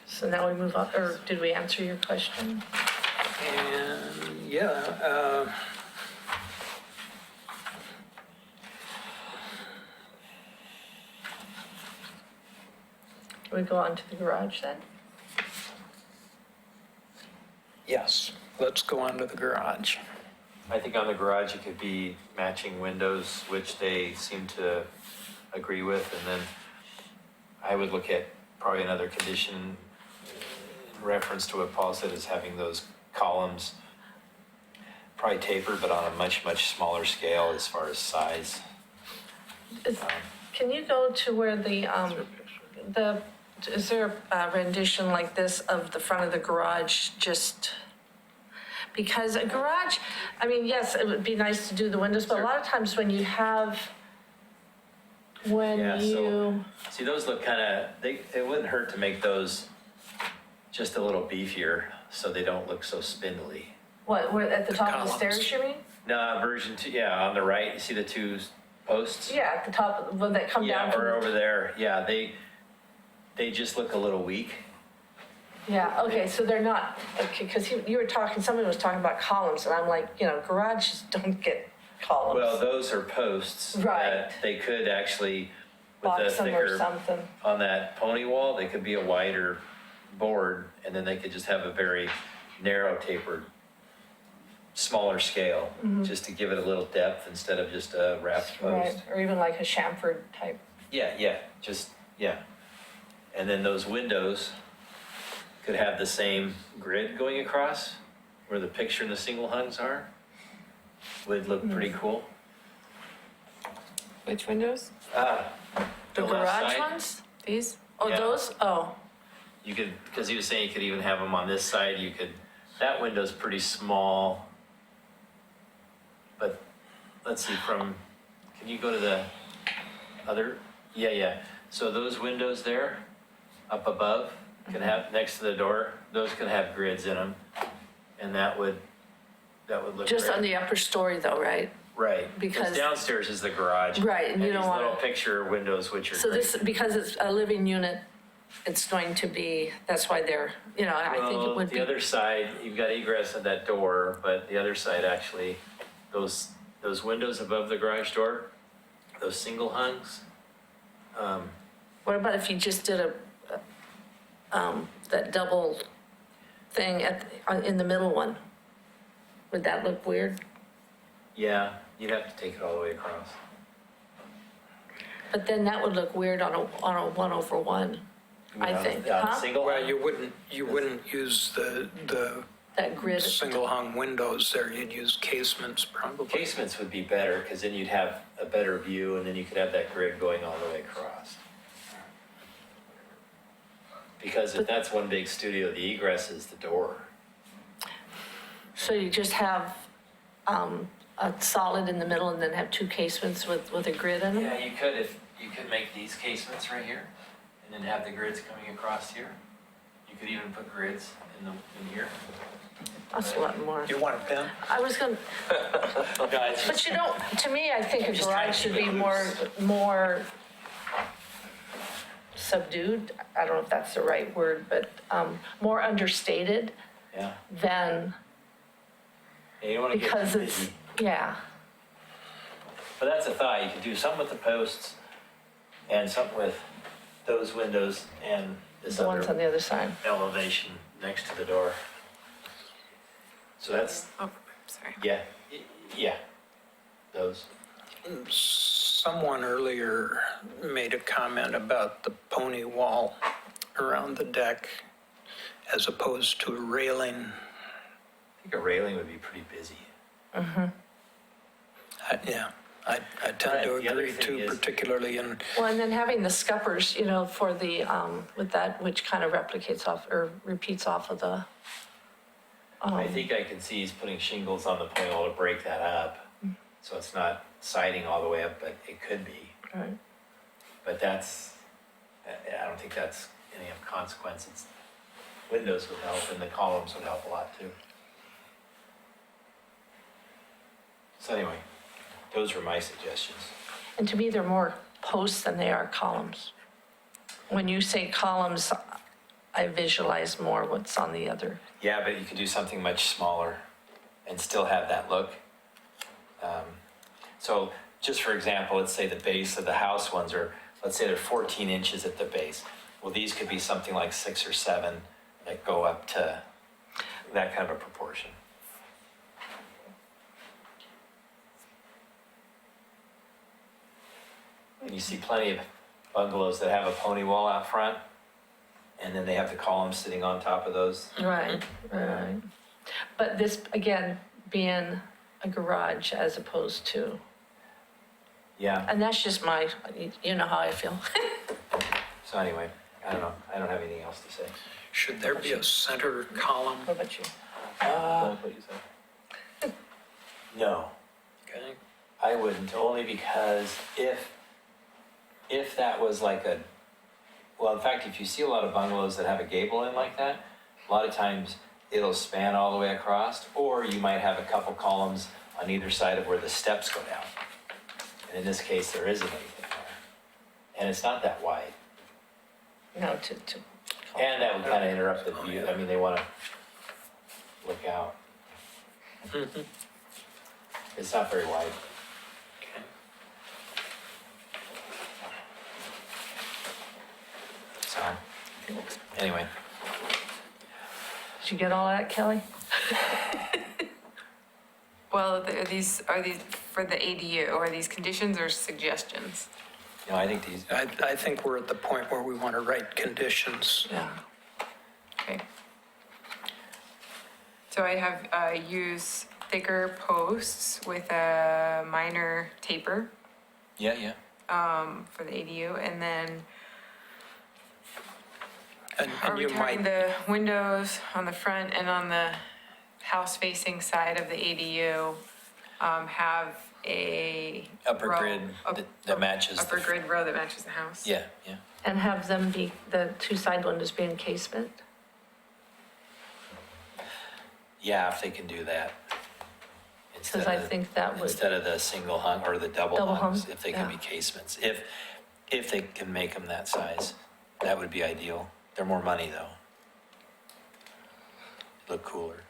So now we move on, or did we answer your question? And yeah, Can we go on to the garage then? yes, let's go on to the garage. I think on the garage, it could be matching windows, which they seem to agree with, and then I would look at probably another condition in reference to what Paul said, is having those columns probably tapered, but on a much, much smaller scale as far as size. Can you go to where is there a rendition like this of the front of the garage, just? Because a garage, I mean, yes, it would be nice to do the windows, but a lot of times when you have, Yeah, so, see, those look kind of, it wouldn't hurt to make those just a little beefier, so they don't look so spindly. what, at the top of the columns. stairs, you mean? No, version 2, yeah, on the right, you see the two posts? Yeah, at the top, when that come down Yeah, from or the. over there, yeah, they just look a little weak. Yeah, okay, so they're not, okay, because you were talking, somebody was talking about columns, and I'm like, you know, garages don't get columns. Well, those are posts. Right. That they could actually, with a Box them or thicker, something. on that pony wall, they could be a wider board, and then they could just have a very narrow tapered, smaller scale, just to give it a little depth instead of just a wrapped Right, post. or even like a chamfered type. Yeah, yeah. And then those windows could have the same grid going across, where the picture and the single hungs are. Would look pretty cool. Which windows? Ah, The left garage side. ones? These? Oh, Yeah. those? Oh, You could, because he was saying you could even have them on this side, you could, that window's pretty small. But, let's see, can you go to the other, yeah. So those windows there, up above, can have, next to the door, those can have grids in them. And that would look just great. on the upper story though, right? Right, because- because downstairs is the garage. Right, and you don't these little wanna- picture windows, which are So great. this, because it's a living unit, it's going to be, that's why they're, you know, I think it Well, would the be. other side, you've got egress at that door, but the other side actually, those windows above the garage door, those single hungs, What about if you just did that double thing in the middle one? Would that look weird? yeah, you'd have to take it all the way across. But then that would look weird on a 1/1. I think, On huh? single? Well, you wouldn't use the That grid. single hung windows there, you'd use casements probably. Casements would be better, because then you'd have a better view, and then you could have that grid going all the way across. Because if that's one big studio, the egress is the door. So you just have a solid in the middle and then have two casements with a grid in them? Yeah, you could, if, you could make these casements right here, and then have the grids coming across here. You could even put grids in here. That's a lot more. You want a pen? I was gonna, Guys, but you know, to me, I think a Just trying garage to should keep be it more subdued. I don't know if that's the right word, but more understated yeah, than, yeah, you don't wanna get because too it's, busy. yeah. But that's a thought, you could do some with the posts, and some with those windows, and this The ones on other the other side. elevation next to the door. So that's, Oh, sorry. yeah, those. Someone earlier made a comment about the pony wall around the deck as opposed to a railing. I think a railing would be pretty busy. Yeah, I tend to Right, the other agree thing too, is- particularly in, Well, and then having the scuppers, you know, for the, with that, which kind of replicates off, or repeats off of the, I think I can see he's putting shingles on the pony wall to break that up, so it's not siding all the way up, but it could be. right. But that's, I don't think that's any of consequence. It's, windows would help, and the columns would help a lot too. So anyway, those were my suggestions. And to me, they're more posts than they are columns. When you say columns, I visualize more what's on the other. Yeah, but you could do something much smaller and still have that look. So just for example, let's say the base of the house ones are, let's say they're 14 inches at the base. Well, these could be something like 6 or 7 that go up to that kind of a proportion. And you see plenty of bungalows that have a pony wall out front, and then they have the columns sitting on top of those. Right, right. But this, again, being a garage as opposed to, Yeah, and that's just my, you know how I feel. so anyway, I don't know, I don't have anything else to say. should there be a center column? What about you? No, Okay, I wouldn't, only because if that was like a, well, in fact, if you see a lot of bungalows that have a gable in like that, a lot of times it'll span all the way across, or you might have a couple columns on either side of where the steps go down. And in this case, there isn't anything there. And it's not that wide. No, And that would kind of interrupt the view. I mean, they want to look out. It's not very wide. okay. So, anyway, did you get all that, Kelly? Well, are these for the ADU, or are these conditions or suggestions? no, I think these, I think we're at the point where we want to write conditions. Yeah. Okay. So I have use thicker posts with a minor taper yeah. for the ADU, and then And are we you talking might, the windows on the front and on the house-facing side of the ADU have a Upper row- grid that matches the- upper grid row that matches the house? Yeah. And have them be, the two side windows be encasement? Yeah, if they can do that. Because I think that would, Instead of the single hung or the double Double hungs, hung, if they can be yeah. casements. If they can make them that size, that would be ideal. They're more money though. Look cooler.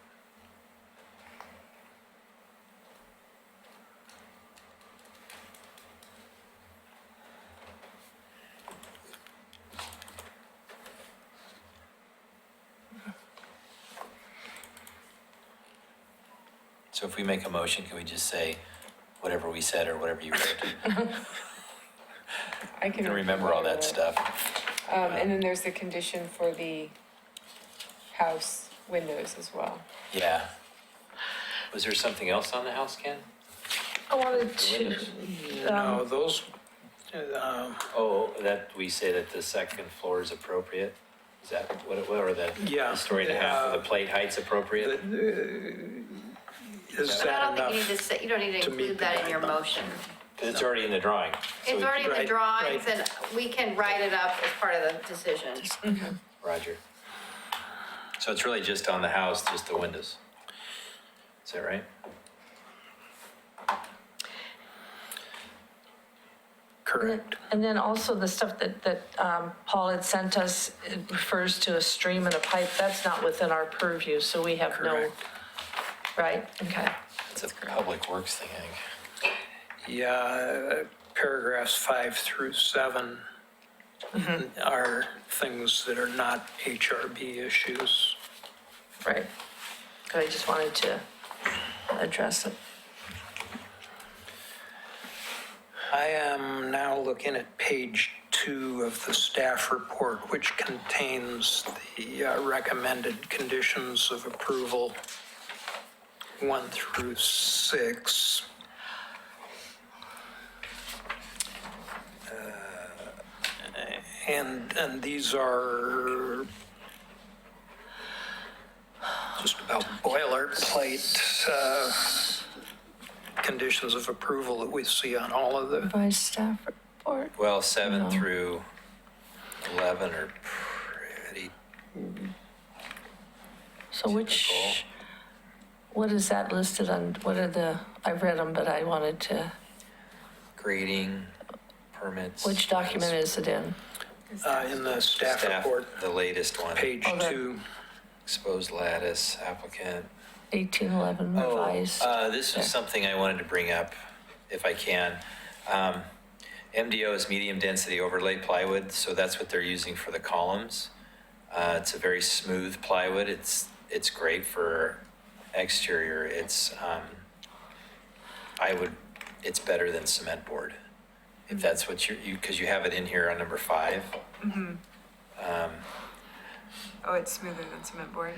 So if we make a motion, can we just say whatever we said or whatever you wrote? I You can remember all that stuff. And then there's the condition for the house windows as well. Yeah. Was there something else on the house, Ken? I wanted The to, windows? No, those, Oh, that, we say that the second floor is appropriate? Is that what it, or the Yeah, the story and a half, the plate height's appropriate? is But I that don't think you need to enough? say, you don't need to to meet include the that in your guidelines? motion. Because it's already in the drawing. So It's already in the Right, drawings right. and we can write it up as part of the decision. Roger. So it's really just on the house, just the windows. Is that right? Correct. and then also the stuff that Paul had sent us, it refers to a stream and a pipe. That's not within our purview, so we have no, Correct. right? Okay. It's a public works thing, I think. Yeah, paragraphs 5 through 7 are things that are not HRB issues. Right. But I just wanted to address it. I am now looking at page 2 of the staff report, which contains the recommended conditions of approval 1 through 6. And these are just about boilerplate conditions of approval that we see on all of the, Revised staff report. Well, 7 No. through 11 are pretty So which, typical. what is that listed on, what are the, I've read them, but I wanted to, Grading, permits. which document is it in? in the staff Staff, report, the latest one. page Oh, there. 2. Exposed lattice, applicant. 1811 revised. This was There. something I wanted to bring up, if I can. MDO is medium density overlay plywood, so that's what they're using for the columns. It's a very smooth plywood. It's great for exterior. It's better than cement board, if that's what because you have it in here on number 5. Oh, it's smoother than cement board.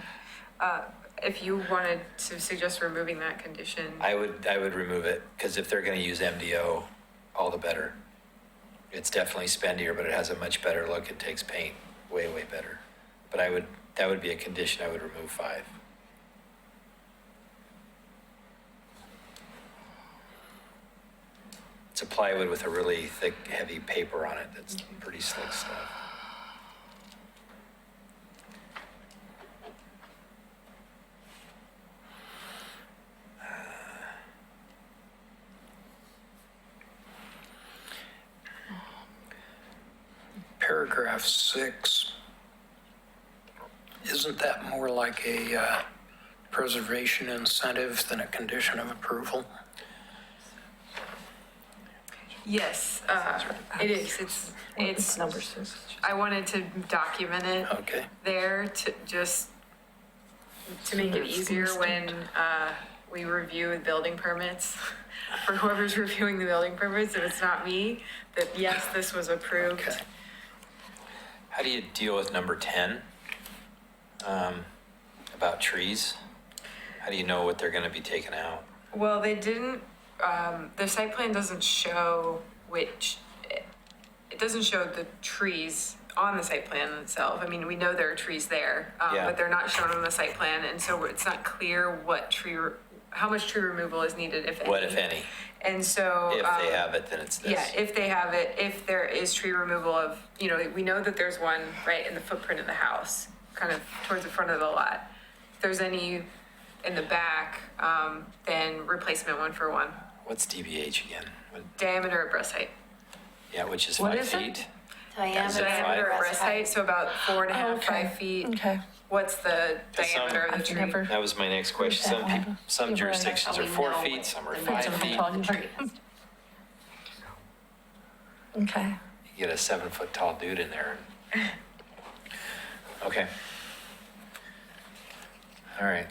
If you wanted to suggest removing that condition, I would remove it, because if they're gonna use MDO, all the better. It's definitely spendier, but it has a much better look. It takes paint way, way better. But that would be a condition I would remove 5. It's a plywood with a really thick, heavy paper on it. That's pretty slick stuff. Paragraph 6, isn't that more like a preservation incentive than a condition of approval? yes, it is. It's, Number 6. I wanted to document it Okay, there to just, to make it easier when we review the building permits. For whoever's reviewing the building permits, if it's not me, that yes, this was approved. okay. How do you deal with number 10? About trees? How do you know what they're gonna be taken out? Well, they didn't, the site plan doesn't show which, it doesn't show the trees on the site plan itself. I mean, we know there are trees there, Yeah. but they're not shown on the site plan, and so it's not clear what how much tree removal is needed, if any. What, if any? And so. If they have it, then it's this. Yeah, if they have it, if there is tree removal of, we know that there's one right in the footprint of the house, kind of towards the front of the lot. If there's any in the back, then replacement 1-for-1. What's DBH again? Diameter at breast height. Yeah, which is What 5 is it? feet. Diameter. Diameter at breast breast height, so about 4.5, Okay. 5 feet. Okay. What's the Because some- diameter of the I've tree? never. That was my next question. Some people, some You're right. jurisdictions are We 4 know feet, what some are the 5 minimum feet. Tall tree is. Okay. You get a 7-foot tall dude in there. Okay. All right.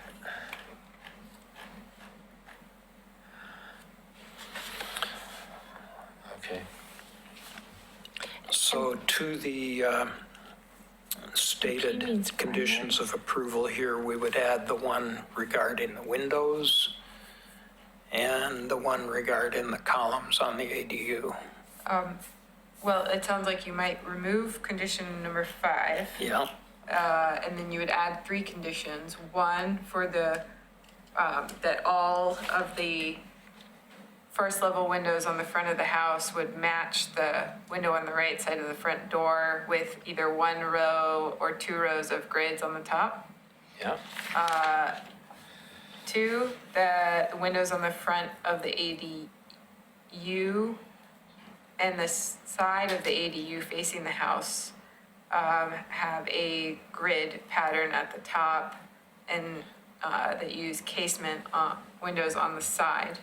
Okay. So to the stated conditions of approval here, we would add the one regarding the windows and the one regarding the columns on the ADU. Well, it sounds like you might remove condition number 5. Yeah, And then you would add 3 conditions. One for the, that all of the first level windows on the front of the house would match the window on the right side of the front door with either 1 row or 2 rows of grids on the top. Yeah, 2, the windows on the front of the ADU and the side of the ADU facing the house have a grid pattern at the top and that use casement windows on the side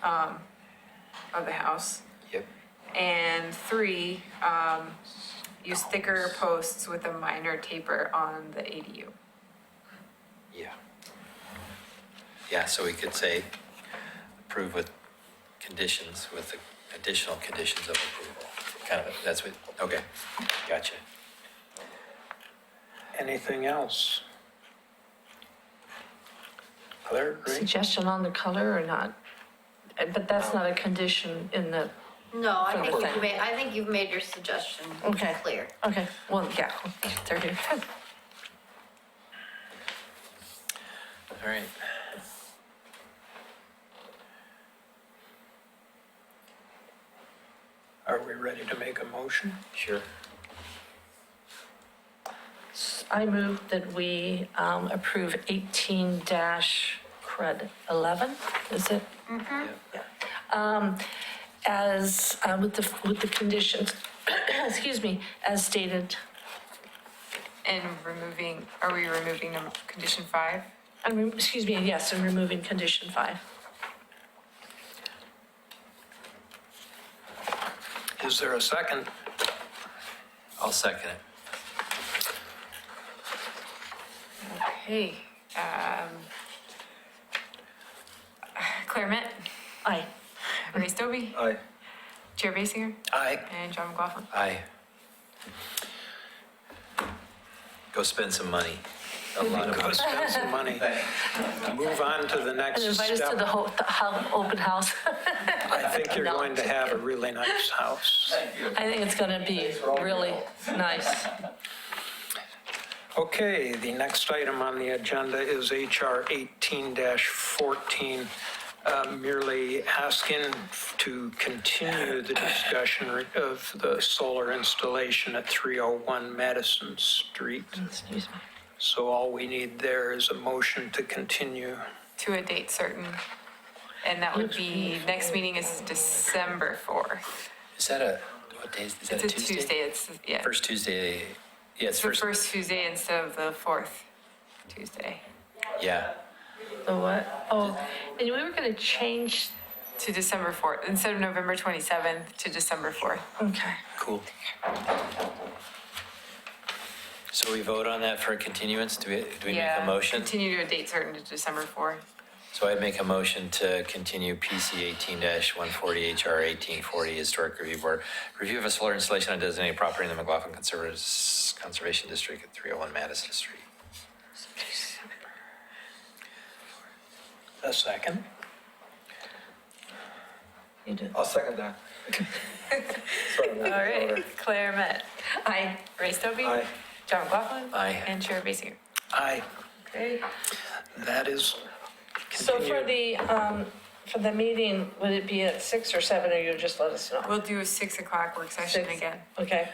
of the house. yep, And 3, use thicker posts with a minor taper on the ADU. yeah. Yeah, so we could say approve with conditions, with the additional conditions of approval. Kind of, that's what, okay, gotcha. anything else? Claire, great. Suggestion on the color or not? But that's not a condition in the, No, For the thing. I think you've made your suggestion Okay. clear. okay, well, yeah, they're here. All right. Are we ready to make a motion? Sure. I move that we approve 18-CRED 11, is it? As, with the conditions, excuse me, as stated. And removing, are we removing condition 5? Excuse me, yes, and removing condition 5. Is there a second? I'll second it. Okay. Claire Met, Aye. Ray Stobie, Aye. Chair Basinger, Aye. and John McLaughlin. Aye. Go spend some money. A lot of Go money. spend some money. Move on to the next And invite us to step. the open house. I think you're No, going to just have a really nice house. I think it's gonna be really nice. Okay, the next item on the agenda is HR 18-14, merely asking to continue the discussion of the solar installation at 301 Madison Street. Excuse me. So all we need there is a motion to continue. To a date certain. And that would be, next meeting is December 4th. Is that a, what day is that? It's a Tuesday, it's, yeah. First Tuesday, yeah, it's It's the first, first Tuesday instead of the 4th Tuesday. yeah. The what? Oh, and we were gonna change, To December 4th, instead of November 27th to December 4th. okay. Cool. So we vote on that for a continuance? Do we make Yeah, a motion? Continue to a date certain to December 4th. So I'd make a motion to continue PC 18-140, HR 1840, Historic Review Board. Review of a solar installation on designated property in the McLaughlin Conservation District at 301 Madison Street. A second? You do. I'll second that. All right, Claire Met. Aye. Ray Stobie. Aye. John McLaughlin. Aye. And Chair Basinger. Aye, Okay. that is So continued. for the meeting, would it be at 6 or 7, or you just let us know? We'll do a 6 o'clock work session 6. again. Okay.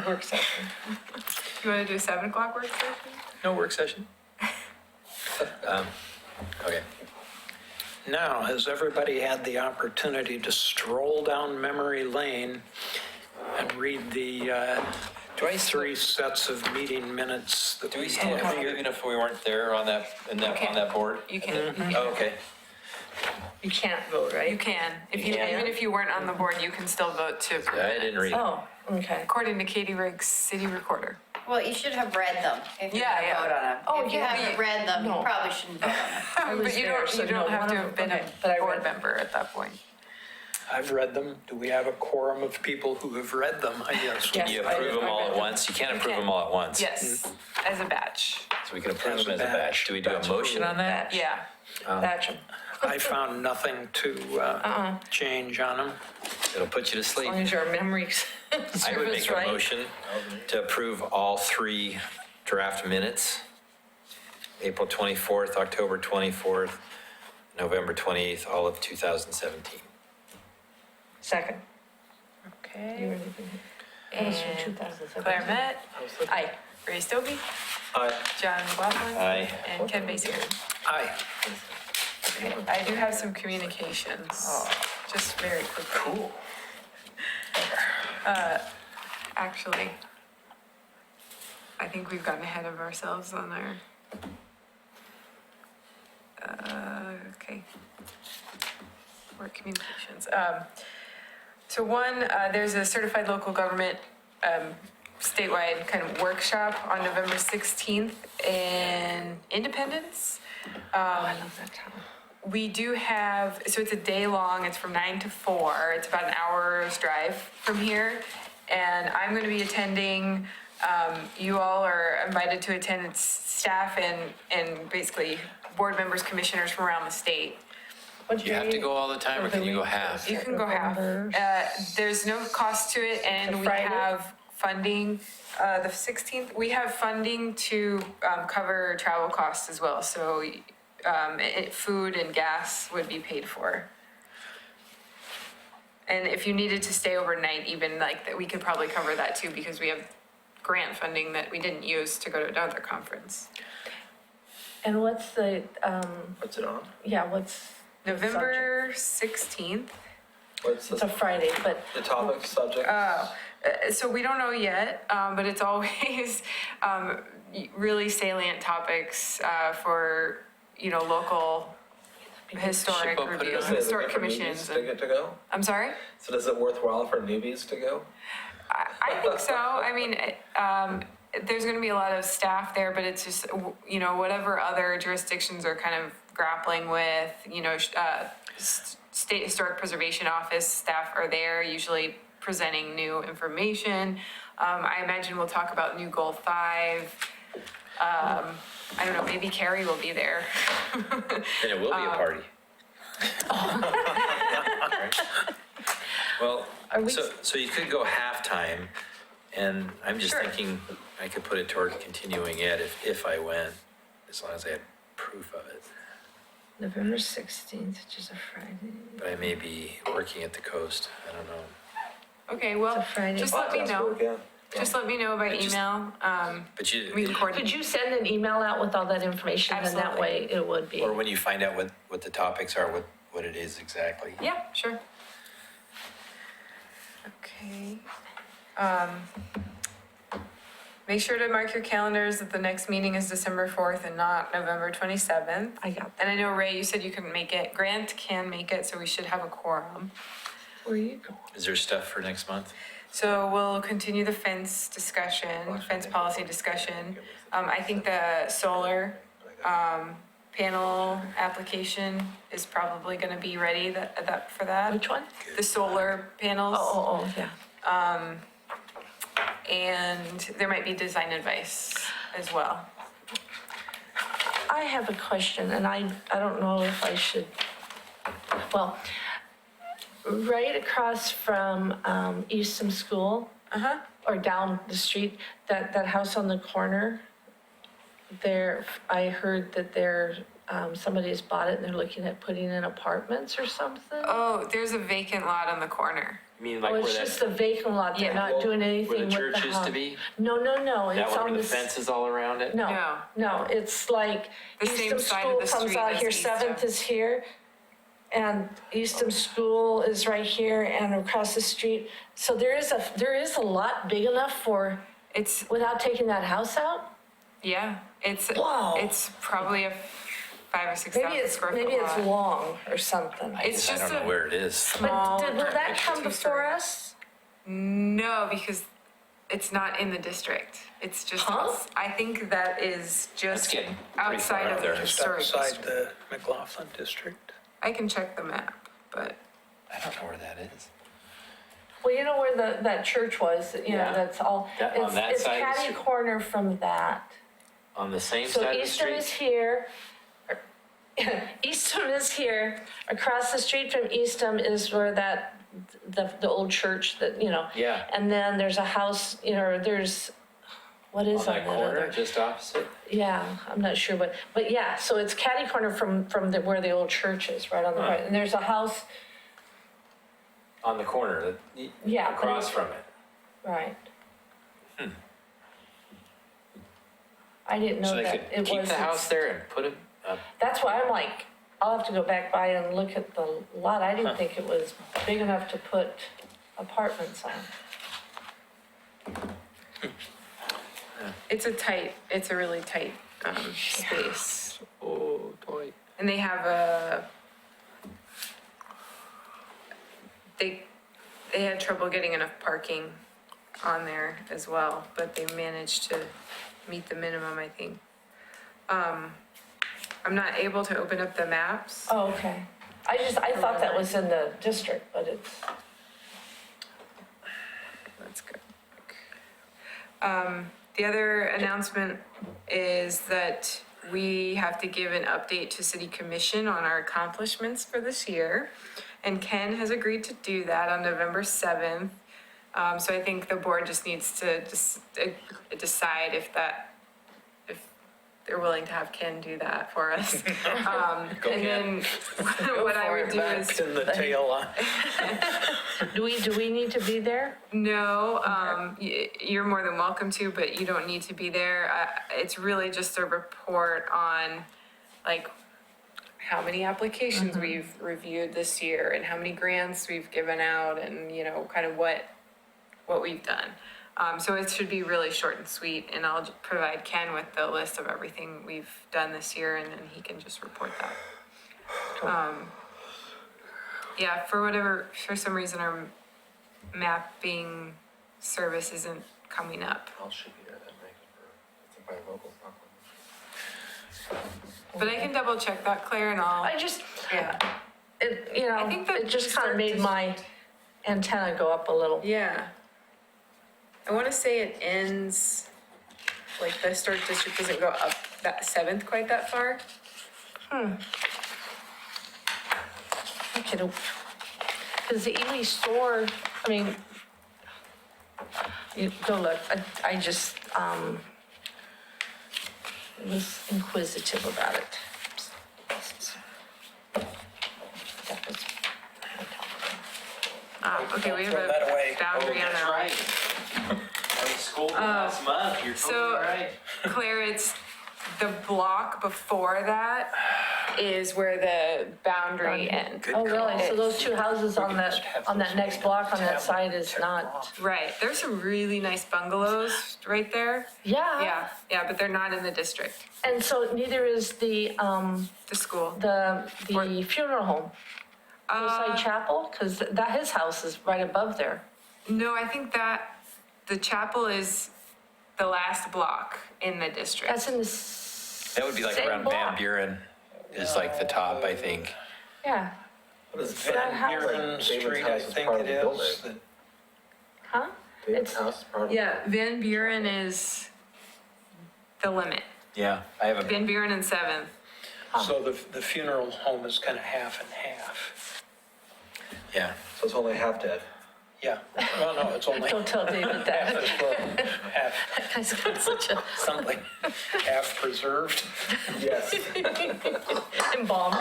Work session. You want to do a 7 o'clock work session? No work session? Okay. Now, has everybody had the opportunity to stroll down memory lane and read the Do I still, 3 sets of meeting minutes that do we we still have have, here? even if we weren't there on that, on that board? You can. Oh, okay. You can't vote, You right? can. If You you, can? even if you weren't on the board, you can still vote to approve I didn't read it. Oh, okay. According to Katie Riggs, city recorder. Well, you should have read them if you're Yeah, gonna yeah. vote on them. Oh, If you yeah, haven't read them, you no. probably shouldn't vote on them. I was But you there, don't, so you no, don't have one to of have them- been okay, but I a board read- member at that point. I've read them. Do we have a quorum of people who have read them? I guess. Yes. You I- approve them I all read at them. once? You can't You approve can. them all at once. Yes, as a batch. So we can approve As them a as a batch. batch. Do we do a Batch motion on that? Yeah. Batch 'em. I found nothing to change on them. It'll put you to As sleep. long as your memory's I would service make a right. motion to approve all 3 draft minutes. April 24th, October 24th, November 28th, all of 2017. Second. You Okay. were leaving. That was from And 2017. Claire Met, Aye. Ray Stobie, Aye. John McLaughlin. Aye. And Ken Basinger. Aye. Okay, I do have some communications, just very quickly. Cool. Actually, I think we've gotten ahead of ourselves on our, okay. Work communications. So one, there's a certified local government statewide kind of workshop on November 16th in Independence. I love that town. We do have, so it's a day long, it's from 9 to 4, it's about an hour's drive from here. And I'm going to be attending, you all are invited to attend, it's staff and basically board members, commissioners from around the state. What Do you have to go all the time, or can you go half? You can go half. There's no cost to it, and The we Friday? have funding, the 16th, we have funding to cover travel costs as well. So food and gas would be paid for. And if you needed to stay overnight, even like that, we could probably cover that too, because we have grant funding that we didn't use to go to another conference. And what's the, What's it on? yeah, what's? the November 16th. What's It's a Friday, but the topic, subject? So we don't know yet, but it's always really salient topics for, local historic Should we put it review, as a- historic for newbies commissions. To get to go? I'm sorry? So is it worthwhile for newbies to go? I think so. I mean, there's going to be a lot of staff there, but it's just, whatever other jurisdictions are kind of grappling with, State Historic Preservation Office staff are there, usually presenting new information. I imagine we'll talk about new Goal 5. I don't know, maybe Carrie will be there. And it will be a party. Well, Are we- so you could go halftime, and I'm just Sure. thinking I could put it toward continuing ed if I went, as long as I had proof of it. November 16th, which is a Friday. But I may be working at the coast, I don't know. Okay, well, It's a Friday. just let me know. Yeah. Just let me know by I just- email. But We can you, coordinate. Could you send an email out with all that information, and that Absolutely. way it would be? or when you find out what the topics are, what it is exactly. Yeah, sure. Okay. Make sure to mark your calendars that the next meeting is December 4th and not November 27th. I got that. And I know, Ray, you said you couldn't make it. Grant can make it, so we should have a quorum. Where are you going? Is there stuff for next month? So we'll continue the fence discussion, fence policy discussion. I think the solar panel application is probably gonna be ready for that. Which one? The solar panels. Oh, yeah. And there might be design advice as well. I have a question, and I don't know if I should, well, right across from Eastham School, Uh-huh. or down the street, that house on the corner, there, I heard that somebody's bought it and they're looking at putting in apartments or something. Oh, there's a vacant lot on the corner. You mean Oh, like it's where just a vacant lot, they're Yeah. not doing anything where with the the church used to house. be? No, That it's one on where the the. fence is all around it? No, it's like The same Eastham side of School the comes street out as here, Eastham. 7th is here, and Eastham School is right here and across the street. So there is a lot big enough for, It's, without taking that house out? yeah, it's, Wow. it's probably a 5,000 or 6,000 square foot Maybe it's lot. long or something. It's I just don't know a where it is. small. But will that brick come before two-story. us? No, because it's not in the district. It's just, Huh? I think that is just getting pretty outside far of out the there. Just historic outside district. the McLaughlin district. I can check the map, but I don't know where that is. Well, you know where that church was, you know, Yeah. that's all, That- on it's, that it's side of the catty street? corner from that. On the same So side of the Eastham is street? here. Eastham is here. Across the street from Eastham is where the old church that, you know. Yeah. And then there's a house, you know, there's, what is On on that that corner, other? just opposite? Yeah, I'm not sure, but yeah, so it's catty corner from where the old church is, right on the Huh. right. And there's a house, On the corner, yeah. but across it's- from it. Right. Hmm. I didn't know So they that could it keep was. the house there and put it up. That's why I'm like, I'll have to go back by and look at the lot. I didn't think it was big enough to put apartments on. It's a really tight, space. Oh, boy. And they have they had trouble getting enough parking on there as well, but they managed to meet the minimum, I think. I'm not able to open up the maps. Oh, okay. I thought that was in the district, but it's, Let's go. The other announcement is that we have to give an update to City Commission on our accomplishments for this year. And Ken has agreed to do that on November 7th. So I think the board just needs to decide if they're willing to have Ken do that for us. Go, And then what I would do is. Pin the tail on. do we need to be there? No, you're more than welcome to, but you don't need to be there. It's really just a report on, like, how many applications we've reviewed this year and how many grants we've given out and, you know, kind of what we've done. So it should be really short and sweet, and I'll provide Ken with the list of everything we've done this year, and then he can just report that. Yeah, for some reason, our mapping service isn't coming up. I'll shoot you that night it's a buy local problem. But I can double check that, Claire, and I just, yeah. it, you know, I think that it just just kind of our made my antenna go up a little. Yeah. I want to say it ends, like the historic district doesn't go up that 7th quite that far. Okay, because the Ely store, I mean, you go look, I just, was inquisitive about it. That was Okay, we have Throw that away. a boundary on our. I was schooled last month, you're so- totally right. Claire, it's the block before that is where the boundary ends. Oh, really? So those two houses on just have that those next block on that tabs side is checked not, off. Right, there's some really nice bungalows right there. yeah. Yeah, but they're not in the district, And so neither is the school. the funeral home, Hillside Chapel, because his house is right above there. No, I think that the chapel is the last block in the district. That's in the That would be like same around Van block. Buren is like the top, I think. Yeah, What is That Van house- Buren David's Street, I house is think part it of the building. is. that- huh? David's It's- house is part of Yeah, Van Buren is the limit. Yeah, I have a, Van Buren and 7th. So the funeral home is kind of half and half. yeah. So it's only half dead. Yeah, well, no, it's only Don't tell David half, that. as well. Half Guy's got such a something, half preserved. Yes. embalmed.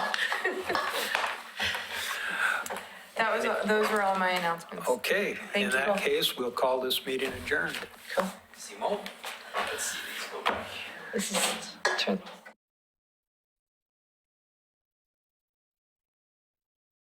Those were all my announcements. Okay, Thank in you. that case, we'll call this meeting adjourned. Cool. Simone, let's see these go back. This is, turn,